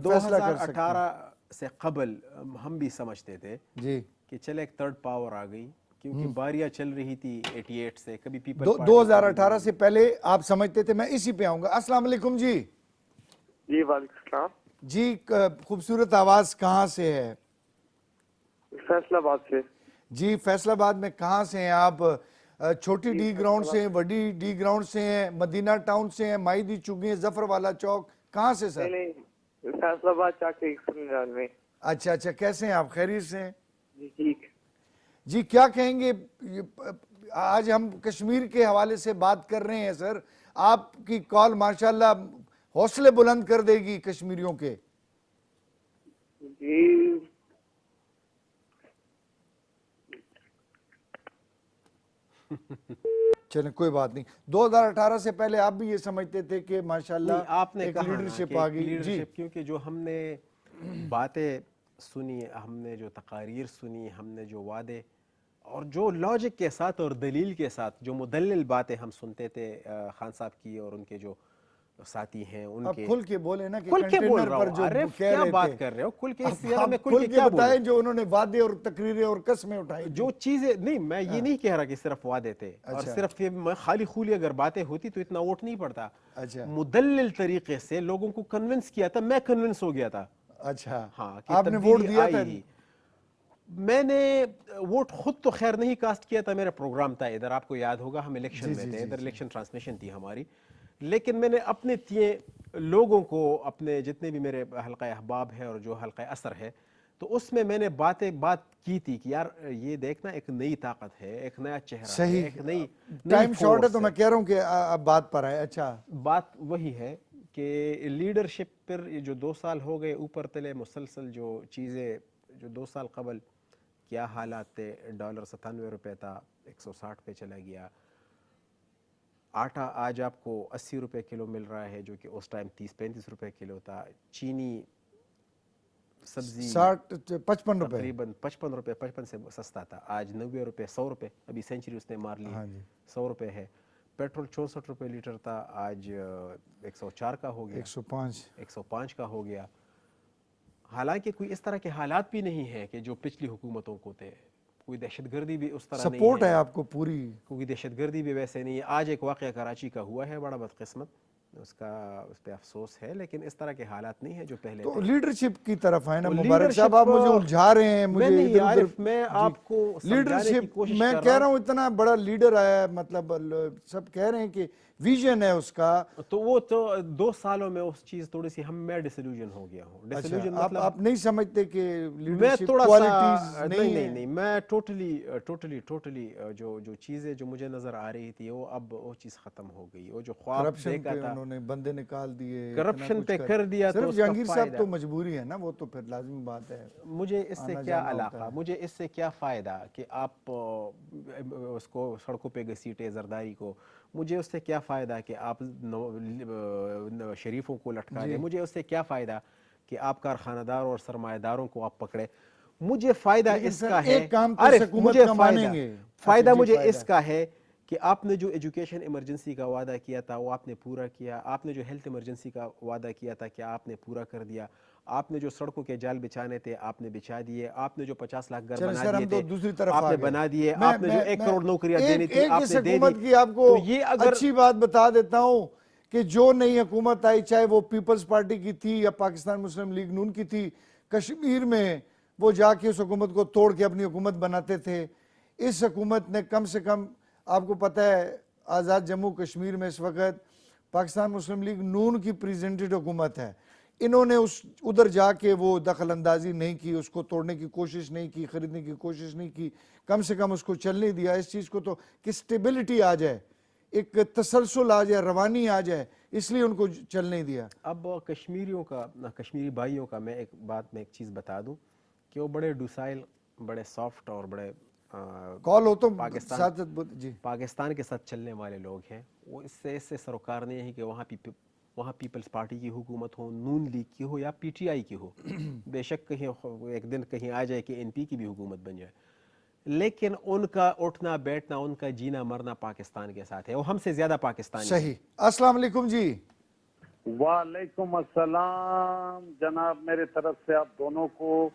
فیصلہ کر سکتے ہیں. 2018 سے قبل ہم بھی سمجھتے تھے جی کہ چلے ایک تھرڈ پاور آ گئی، کیونکہ باریاں چل رہی تھی 88 سے. کبھی پیپل 2018 سے پہلے آپ سمجھتے تھے. میں اسی پہ آؤں گا. السلام علیکم. جی جی وعلیکم السلام. جی خوبصورت آواز کہاں سے ہے؟ فیصل آباد سے. جی فیصل آباد میں کہاں سے ہیں آپ؟ چھوٹی ڈی گراؤنڈ سے ہیں، بڑی ڈی گراؤنڈ سے ہیں، مدینہ ٹاؤن سے ہیں، مائی دی چگی، ظفر والا چوک، کہاں سے سر؟ نہیں فیصل آباد چاکر 199. اچھا اچھا، کیسے ہیں آپ؟ خیریت سے ہیں؟ جی ٹھیک. جی کیا کہیں گے؟ آج ہم کشمیر کے حوالے سے بات کر رہے ہیں سر. آپ کی کال ماشاءاللہ حوصلے بلند کر دے گی کشمیریوں کے. جی چلیں کوئی بات نہیں. 2018 سے پہلے آپ بھی یہ سمجھتے تھے کہ ماشاءاللہ آپ نے ایک کہا لیڈرشپ آ گئی. جی کیونکہ جو ہم نے باتیں سنی، ہم نے جو تقاریر سنی، ہم نے جو وعدے اور جو لاجک کے ساتھ اور دلیل کے ساتھ جو مدلل باتیں ہم سنتے تھے خان صاحب کی اور ان کے جو ساتھی ہیں ان کے. کھل کے بولے نا کہ کھل کے بول کنٹینر رہا پر ہوں. جو عارف کہہ کیا رہے بات تھے کر رہے ہو؟ کھل کے اس سے زیادہ میں کھل کے کیا بتائیں بولوں؟ جو انہوں نے وعدے اور تقریریں اور قسمیں اٹھائی. جو چیزیں نہیں، میں یہ نہیں کہہ رہا کہ صرف وعدے تھے اور صرف خالی خولی اگر باتیں ہوتی تو اتنا ووٹ نہیں پڑتا. مدلل طریقے سے لوگوں کو کنونس کیا تھا. میں کنونس ہو گیا تھا. اچھا ہاں آپ نے ووٹ دیا تھا؟ میں نے ووٹ خود تو خیر نہیں کاسٹ کیا تھا، میرا پروگرام تھا ادھر، آپ کو یاد ہوگا ہم الیکشن میں تھے ادھر، الیکشن ٹرانسمیشن تھی ہماری. لیکن میں نے اپنے لوگوں کو، اپنے جتنے بھی میرے حلقہ احباب ہے اور جو حلقہ اثر ہے، تو اس میں میں نے بات کی تھی کہ یار یہ دیکھنا ایک نئی طاقت ہے، ایک نیا چہرہ ہے، ایک نئی ٹائم شارٹ ہے تو میں کہہ رہا ہوں کہ اب بات پر آئے. اچھا بات وہی ہے کہ لیڈرشپ پر جو 2 سال ہو گئے اوپر تلے مسلسل جو چیزیں، جو 2 سال قبل کیا حالات تھے، ڈالر 97 روپے تھا 160 پہ چلا گیا. آٹا آج آپ کو 80 روپے کلو مل رہا ہے جو کہ اس ٹائم 30-35 روپے کلو تھا. چینی سبزی 55 روپے، تقریباً 55 روپے، 55 سے سستا تھا. آج 90 روپے، 100 روپے، ابھی سینچری اس نے مار لی، 100 روپے ہے. پیٹرول 64 روپے لیٹر تھا، آج 104 کا ہو گیا، 105 کا ہو گیا. حالانکہ کوئی اس طرح کے حالات بھی نہیں ہے کہ جو پچھلی حکومتوں کو تھے. کوئی دہشت گردی بھی اس طرح نہیں ہے، سپورٹ ہے آپ کو پوری. کوئی دہشت گردی بھی ویسے نہیں ہے. آج ایک واقعہ کراچی کا ہوا ہے، بڑا بدقسمت، اس پہ افسوس ہے، لیکن اس طرح کے حالات نہیں ہیں جو پہلے تو تھے. لیڈرشپ کی طرف آئے نا مبارک صاحب. آپ مجھے الجھا رہے ہیں. میں نہیں عارف، میں آپ کو سمجھانے کی کوشش میں کر کہہ رہا رہا ہوں اتنا بڑا لیڈر آیا ہے، مطلب سب کہہ رہے ہیں کہ ویژن ہے اس کا. تو وہ تو 2 سالوں میں اس چیز تھوڑی سی میں ڈسلیوژن ہو گیا ہوں. ڈسلیوژن مطلب آپ نہیں سمجھتے کہ میں لیڈرشپ تھوڑا کوالٹیز سا نہیں میں ٹوٹلی جو چیزیں جو مجھے نظر آ رہی تھی وہ چیز ختم ہو گئی. وہ جو خواب دیکھا تھا، انہوں نے بندے نکال دیے، کرپشن پہ کر دیا. تو صرف جہانگیر صاحب تو مجبوری ہے نا، وہ تو پھر لازمی بات ہے. مجھے اس سے کیا علاقہ، مجھے اس سے کیا فائدہ کہ آپ اس کو سڑکوں پہ گھسیٹے زرداری کو. مجھے اس سے کیا فائدہ کہ آپ شریفوں کو لٹکا دیں. مجھے اس سے کیا فائدہ کہ آپ کارخانہ دار اور سرمایہ داروں کو آپ پکڑے. مجھے فائدہ اس کا ہے, ایک کام تو عارف حکومت مجھے کا مانیں گے. فائدہ مجھے اس کا ہے کہ آپ نے جو ایجوکیشن ایمرجنسی کا وعدہ کیا تھا وہ آپ نے پورا کیا, آپ نے جو ہیلتھ ایمرجنسی کا وعدہ کیا تھا کہ آپ نے پورا کر دیا, آپ نے جو سڑکوں کے جال بچانے تھے آپ نے بچا دیے, آپ نے جو 50 لاکھ گھر بنا دیے تھے آپ نے بنا دیے, آپ نے جو 1 کروڑ نوکریاں دینی تھی آپ نے دے دی. کی آپ کو اچھی بات بتا دیتا ہوں کہ جو نئی حکومت آئی, چاہے وہ پیپلز پارٹی کی تھی یا پاکستان مسلم لیگ نون کی تھی, کشمیر میں وہ جا کے اس حکومت کو توڑ کے اپنی حکومت بناتے تھے. اس حکومت نے کم سے کم, آپ کو پتہ ہے آزاد جموں کشمیر میں اس وقت پاکستان مسلم لیگ نون کی پریزنٹڈ حکومت ہے, انہوں نے ادھر جا کے وہ دخل اندازی نہیں کی, اس کو توڑنے کی کوشش نہیں کی, خریدنے کی کوشش نہیں کی, کم سے کم اس کو چلنے دیا. اس چیز کو تو کہ سٹیبلٹی آ جائے, ایک تسلسل آ جائے, روانی آ جائے, اس لیے ان کو چلنے دیا. اب کشمیریوں کا, کشمیری بھائیوں کا میں ایک چیز بتا دوں کہ وہ بڑے ڈوسائل, بڑے سافٹ اور بڑے کال ہو تو پاکستان کے ساتھ چلنے والے لوگ ہیں. وہ اس سے سروکار نہیں ہے کہ وہاں پیپلز پارٹی کی حکومت ہو, نون لیگ کی ہو یا پی ٹی آئی کی ہو. بے شک کہیں ایک دن کہیں آ جائے کہ NP کی بھی حکومت بن جائے, لیکن ان کا اٹھنا بیٹھنا, ان کا جینا مرنا پاکستان کے ساتھ ہے. وہ ہم سے زیادہ پاکستانی. صحیح. السلام علیکم جی. وعلیکم السلام جناب, میرے طرف سے آپ دونوں کو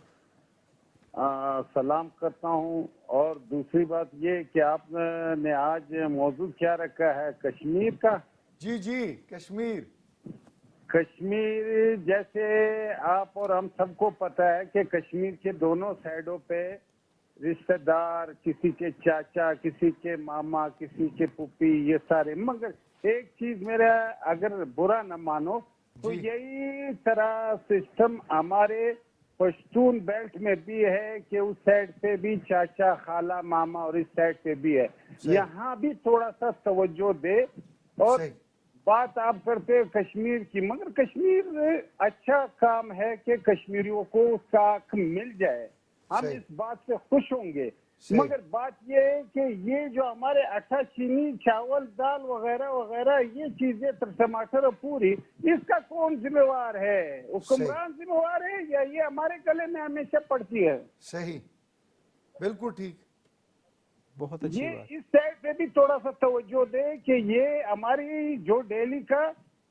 سلام کرتا ہوں. اور دوسری بات یہ کہ آپ نے آج موضوع کیا رکھا ہے, کشمیر کا. جی کشمیر. کشمیر جیسے آپ اور ہم سب کو پتہ ہے کہ کشمیر کے دونوں سائڈوں پہ رشتہ دار, کسی کے چاچا, کسی کے ماما, کسی کے پھوپھی, یہ سارے. مگر ایک چیز میرا اگر برا نہ مانو تو یہی طرح سسٹم ہمارے پشتون بیلٹ میں بھی ہے کہ اس سائڈ پہ بھی چاچا, خالہ, ماما, اور اس سائڈ پہ بھی ہے. یہاں بھی تھوڑا سا توجہ دے. اور بات آپ کرتے ہیں کشمیر کی, مگر کشمیر اچھا کام ہے کہ کشمیریوں کو اس کا حق مل جائے, ہم اس بات سے خوش ہوں گے. مگر بات یہ ہے کہ یہ جو ہمارے آٹا, چینی, چاول, دال وغیرہ وغیرہ یہ چیزیں, ٹماٹر اور پوری, اس کا کون ذمہ وار ہے؟ حکمران ذمہ وار ہے یا یہ ہمارے گلے میں ہمیشہ پڑتی ہے؟ صحیح, بالکل ٹھیک. بہت اچھی بات. یہ اس سائڈ پہ بھی تھوڑا سا توجہ دے کہ یہ ہماری جو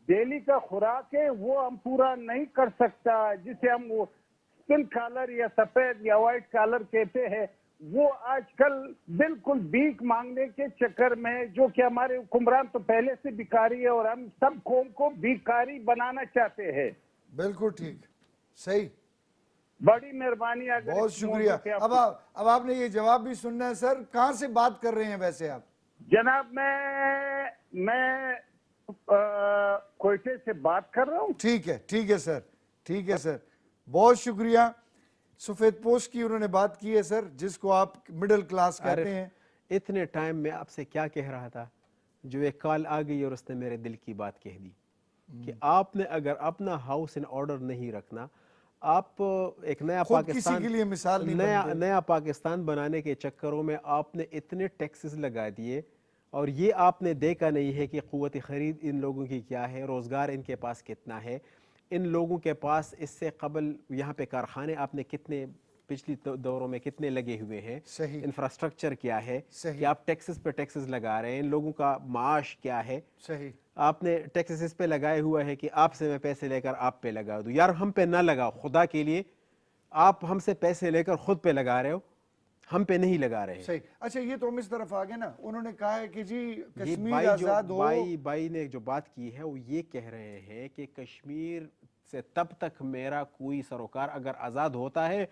ڈیلی کا خوراک ہے وہ ہم پورا نہیں کر سکتا, جسے ہم وہ اسکن کالر یا سفید یا وائٹ کالر کہتے ہیں, وہ آج کل بالکل بھیک مانگنے کے چکر میں, جو کہ ہمارے حکمران تو پہلے سے بھکاری ہے اور ہم سب قوم کو بھکاری بنانا چاہتے ہیں. بالکل ٹھیک, صحیح, بڑی مہربانی. بہت شکریہ. اب آپ نے یہ جواب بھی سننا ہے سر. کہاں سے بات کر رہے ہیں ویسے آپ؟ جناب میں کوئٹے سے بات کر رہا ہوں. ٹھیک ہے سر, بہت شکریہ. سفید پوش کی انہوں نے بات کی ہے سر, جس کو آپ مڈل کلاس کہتے ہیں. اتنے ٹائم میں آپ سے کیا کہہ رہا تھا, جو ایک کال آ گئی اور اس نے میرے دل کی بات کہہ دی کہ آپ نے اگر اپنا ہاؤس ان آرڈر نہیں رکھنا, آپ ایک نیا پاکستان بنانے کے چکروں میں آپ نے اتنے ٹیکسز لگا دیے, اور یہ آپ نے دیکھا نہیں ہے کہ قوت خرید ان لوگوں کی کیا ہے, روزگار ان کے پاس کتنا ہے, ان لوگوں کے پاس اس سے قبل یہاں پہ کارخانے آپ نے کتنے پچھلی دوروں میں کتنے لگے ہوئے ہیں, انفراسٹرکچر کیا ہے کہ آپ ٹیکسز پہ ٹیکسز لگا رہے ہیں, ان لوگوں کا معاش کیا ہے, آپ نے ٹیکسز اس پہ لگائے ہوا ہے کہ آپ سے میں پیسے لے کر آپ پہ لگا دوں. یار ہم پہ نہ لگاؤ خدا کے لیے, آپ ہم سے پیسے لے کر خود پہ لگا رہے ہو, ہم پہ نہیں لگا رہے. صحیح. اچھا یہ تو ہم اس طرف آگے نا, انہوں نے کہا ہے کہ جی کشمیر آزاد ہو. بائی نے جو بات کی ہے وہ یہ کہہ رہے ہیں کہ کشمیر سے تب تک میرا کوئی سروکار اگر آزاد ہوتا ہے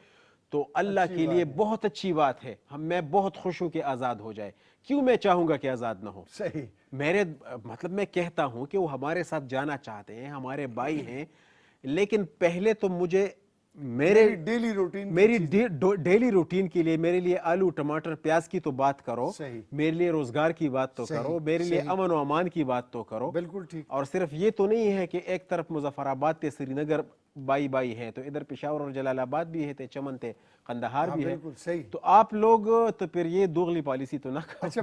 تو اللہ کے لیے بہت اچھی بات ہے, میں بہت خوش ہوں کہ آزاد ہو جائے. کیوں میں چاہوں گا کہ آزاد نہ ہو؟ صحیح. میرے مطلب میں کہتا ہوں کہ وہ ہمارے ساتھ جانا چاہتے ہیں, ہمارے بھائی ہیں, لیکن پہلے تو مجھے میری ڈیلی روٹین کے لیے, میرے لیے آلو ٹماٹر پیاز کی تو بات کرو, میرے لیے روزگار کی بات تو کرو, میرے لیے امن و امان کی بات تو کرو. بالکل ٹھیک. اور صرف یہ تو نہیں ہے کہ ایک طرف مظفر آباد تے سری نگر بائی ہیں, تو ادھر پشاور اور جلال آباد بھی ہے, تے چمن تے قندہار بھی ہے. تو آپ لوگ تو پھر یہ دوغلی پالیسی تو نہ کرو. اچھا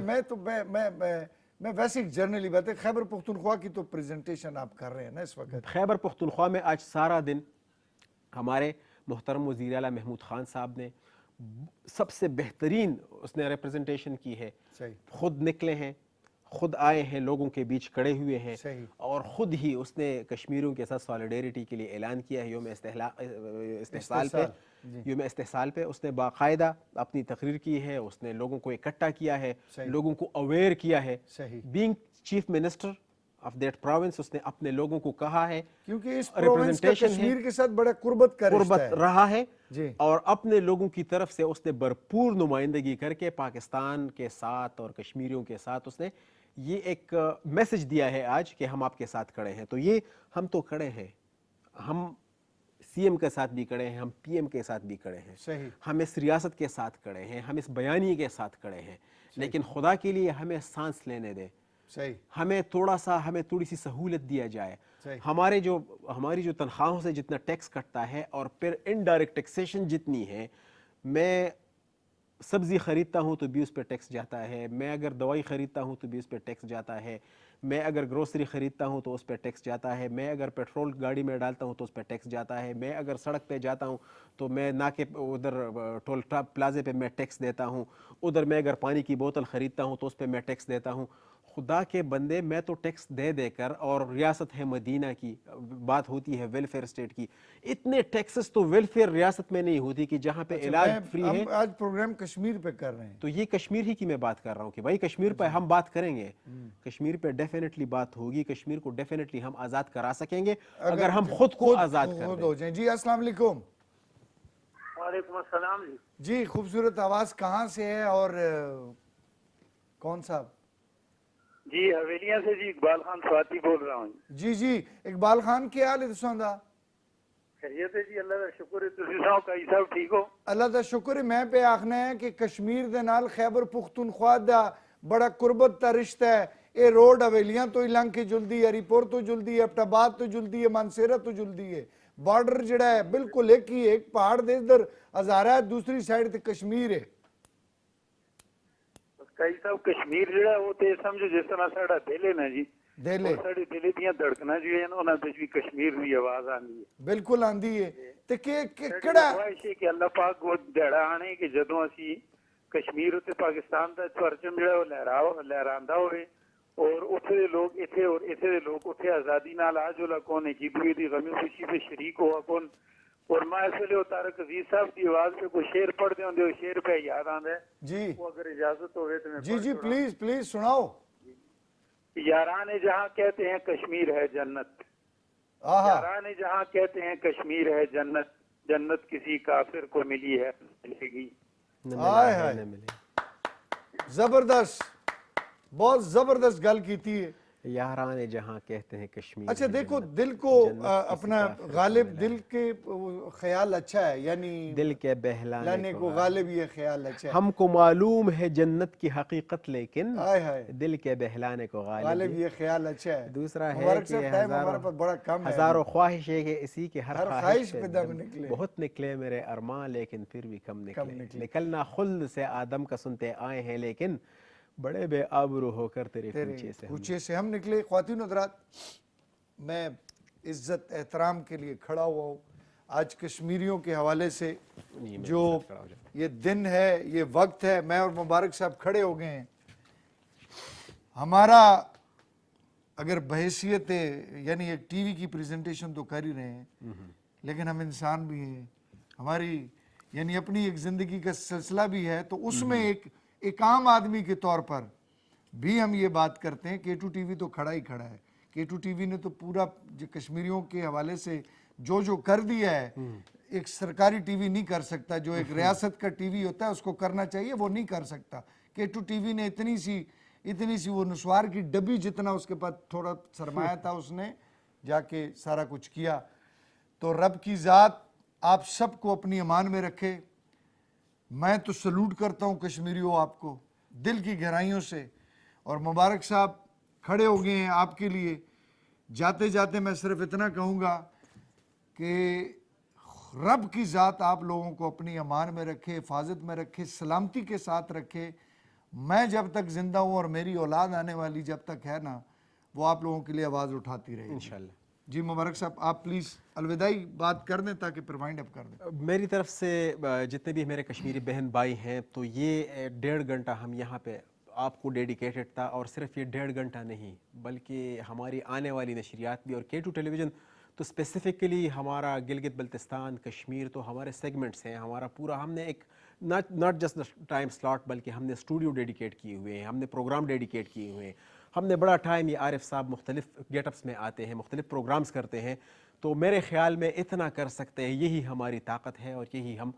میں ویسے ایک جرنلی بات ہے, خیبر پختونخوا کی تو پریزنٹیشن آپ کر رہے ہیں نا اس وقت. خیبر پختونخوا میں آج سارا دن ہمارے محترم وزیر اعلیٰ محمود خان صاحب نے سب سے بہترین اس نے ریپرزنٹیشن کی ہے، خود نکلے ہیں، خود آئے ہیں، لوگوں کے بیچ کھڑے ہوئے ہیں، اور خود ہی اس نے کشمیریوں کے ساتھ سالیڈیریٹی کے لیے اعلان کیا ہے یوم استحصال پہ اس نے باقاعدہ اپنی تقریر کی ہے، اس نے لوگوں کو اکٹھا کیا ہے، لوگوں کو اویئر کیا ہے، being chief minister of that province اس نے اپنے لوگوں کو کہا ہے، کیونکہ اس پروونس کا کشمیر کے ساتھ بڑا قربت کا رشتہ رہا ہے، اور اپنے لوگوں کی طرف سے اس نے بھرپور نمائندگی کر کے پاکستان کے ساتھ اور کشمیریوں کے ساتھ اس نے یہ ایک میسج دیا ہے آج کہ ہم آپ کے ساتھ کھڑے ہیں۔ تو یہ ہم تو کھڑے ہیں، ہم سی ایم کے ساتھ بھی کھڑے ہیں، ہم پی ایم کے ساتھ بھی کھڑے ہیں، ہم اس ریاست کے ساتھ کھڑے ہیں، ہم اس بیانیے کے ساتھ کھڑے ہیں، لیکن خدا کے لیے ہمیں سانس لینے دیں، ہمیں تھوڑی سی سہولت دیا جائے۔ ہماری جو تنخواہوں سے جتنا ٹیکس کٹتا ہے اور پھر انڈائریکٹ ٹیکسیشن جتنی ہے، میں سبزی خریدتا ہوں تو بھی اس پہ ٹیکس جاتا ہے، میں اگر دوائی خریدتا ہوں تو بھی اس پہ ٹیکس جاتا ہے، میں اگر گروسری خریدتا ہوں تو اس پہ ٹیکس جاتا ہے، میں اگر پیٹرول گاڑی میں ڈالتا ہوں تو اس پہ ٹیکس جاتا ہے، میں اگر سڑک پہ جاتا ہوں تو میں ناکے ادھر ٹول پلازے پہ میں ٹیکس دیتا ہوں، ادھر میں اگر پانی کی بوتل خریدتا ہوں تو اس پہ میں ٹیکس دیتا ہوں۔ خدا کے بندے، میں تو ٹیکس دے کر، اور ریاست ہے مدینہ کی بات ہوتی ہے ویلفیئر اسٹیٹ کی، اتنے ٹیکسز تو ویلفیئر ریاست میں نہیں ہوتی کہ جہاں پہ علاج فری ہے۔ ہم آج پروگرام کشمیر پہ کر رہے ہیں تو یہ کشمیر ہی کی میں بات کر رہا ہوں کہ بھائی کشمیر پہ ہم بات کریں گے، کشمیر پہ ڈیفینیٹلی بات ہوگی، کشمیر کو ڈیفینیٹلی ہم آزاد کرا سکیں گے اگر ہم خود کو آزاد کر دیں۔ جی السلام علیکم۔ وعلیکم السلام جی خوبصورت آواز کہاں سے ہے اور کون صاحب؟ جی حویلیاں سے، جی اقبال خان سواتی بول رہا ہوں۔ جی اقبال خان کیا حال ہے تساں دا؟ خیریت ہے جی، اللہ کا شکر ہے۔ تسی سناؤ کئی صاحب ٹھیک ہو؟ اللہ دا شکر ہے۔ میں پہ آخنا ہے کہ کشمیر دے نال خیبر پختونخوا دا بڑا قربت دا رشتہ ہے۔ اے روڈ حویلیاں تو ہی لنگ کے جلدی ہے، ہری پور تو جلدی ہے، ابٹ آباد تو جلدی ہے، مانسیرہ تو جلدی ہے۔ بارڈر جڑا ہے بالکل ایک ہی، ایک پہاڑ دے ادھر ہزارہ ہے، دوسری سائڈ تے کشمیر ہے۔ کئی صاحب کشمیر جڑا ہے وہ تے سمجھو جس طرح ساڈا دل ہے نا جی، دل ہے، ساڈے دل دیاں دھڑکنا جو ہیں نا انہاں وچ بھی کشمیر دی آواز آندی ہے، بالکل آندی ہے۔ تے کیڑا خواہش ہے کہ اللہ پاک وہ دیہڑا آنے کہ جدوں اسی کشمیر تے پاکستان دا پرچم جڑا وہ لہراندا ہوئے، اور اتھے دے لوگ اتھے اور اتھے دے لوگ اتھے آزادی نال آ جولا کون ایک دوسرے دی غم خوشی تے شریک ہوا کون۔ اور میں اس ویلے طارق عزیز صاحب کی آواز پہ کوئی شعر پڑھ دے ہوندے، شعر پہ یاد آندا ہے جی، وہ اگر اجازت ہوئے تو میں جی پلیز سناؤ۔ یاران جہاں کہتے ہیں کشمیر ہے جنت، یاران جہاں کہتے ہیں کشمیر ہے جنت، جنت کسی کافر کو ملی ہے ملے گی۔ زبردست، بہت زبردست گل کیتی ہے۔ یاران جہاں کہتے ہیں کشمیر۔ اچھا دیکھو، دل کو اپنا غالب، دل کے خیال اچھا ہے، یعنی دل کے بہلانے کو غالب یہ خیال اچھا ہے۔ ہم کو معلوم ہے جنت کی حقیقت لیکن دل کے بہلانے کو غالب یہ خیال اچھا ہے۔ دوسرا ہے کہ ہزاروں خواہش ہے کہ اسی کے ہر خواہش پہ بہت نکلے میرے ارماں، لیکن پھر بھی کم نکلے۔ نکلنا خلد سے آدم کا سنتے آئے ہیں، لیکن بڑے بے آبرو ہو کر تیرے کوچے سے ہم نکلے۔ خواتین حضرات، میں عزت احترام کے لیے کھڑا ہوا ہوں آج کشمیریوں کے حوالے سے۔ جو یہ دن ہے، یہ وقت ہے، میں اور مبارک صاحب کھڑے ہو گئے ہیں۔ ہمارا اگر بحیثیت یعنی ایک ٹی وی کی پریزنٹیشن تو کر ہی رہے ہیں، لیکن ہم انسان بھی ہیں، ہماری یعنی اپنی ایک زندگی کا سلسلہ بھی ہے، تو اس میں ایک عام آدمی کے طور پر بھی ہم یہ بات کرتے ہیں کہ K2 TV تو کھڑا ہی کھڑا ہے۔ K2 TV نے تو پورا کشمیریوں کے حوالے سے جو کر دیا ہے، ایک سرکاری ٹی وی نہیں کر سکتا۔ جو ایک ریاست کا ٹی وی ہوتا ہے اس کو کرنا چاہیے، وہ نہیں کر سکتا۔ K2 TV نے اتنی سی وہ نسوار کی ڈبی جتنا اس کے پاس تھوڑا سرمایہ تھا، اس نے جا کے سارا کچھ کیا۔ تو رب کی ذات آپ سب کو اپنی امان میں رکھے۔ میں تو سلوٹ کرتا ہوں کشمیریوں آپ کو دل کی گہرائیوں سے، اور مبارک صاحب کھڑے ہو گئے ہیں آپ کے لیے۔ جاتے جاتے میں صرف اتنا کہوں گا کہ رب کی ذات آپ لوگوں کو اپنی امان میں رکھے، حفاظت میں رکھے، سلامتی کے ساتھ رکھے۔ میں جب تک زندہ ہوں اور میری اولاد آنے والی جب تک ہے نا، وہ آپ لوگوں کے لیے آواز اٹھاتی رہے انشاءاللہ۔ جی مبارک صاحب آپ پلیز الوداعی بات کر دیں تاکہ پھر وائنڈ اپ کر دیں. میری طرف سے جتنے بھی میرے کشمیری بہن بھائی ہیں تو یہ 1.5 گھنٹہ ہم یہاں پہ آپ کو ڈیڈیکیٹڈ تھا, اور صرف یہ 1.5 گھنٹہ نہیں بلکہ ہماری آنے والی نشریات بھی, اور K2 ٹیلی ویژن تو اسپیسیفکلی ہمارا گلگت بلتستان کشمیر تو ہمارے سیگمنٹس ہیں, ہمارا پورا ہم نے ایک ناٹ جسٹ ٹائم سلاٹ بلکہ ہم نے اسٹوڈیو ڈیڈیکیٹ کیے ہوئے ہیں, ہم نے پروگرام ڈیڈیکیٹ کیے ہوئے ہیں, ہم نے بڑا ٹائم, یہ عارف صاحب مختلف گیٹ اپس میں آتے ہیں, مختلف پروگرامز کرتے ہیں, تو میرے خیال میں اتنا کر سکتے ہیں, یہی ہماری طاقت ہے اور یہی ہم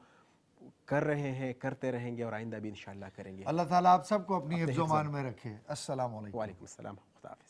کر رہے ہیں, کرتے رہیں گے اور آئندہ بھی انشاءاللہ کریں گے. اللہ تعالیٰ آپ سب کو اپنی حفظ و امان میں رکھے. السلام علیکم. وعلیکم السلام. خدا حافظ.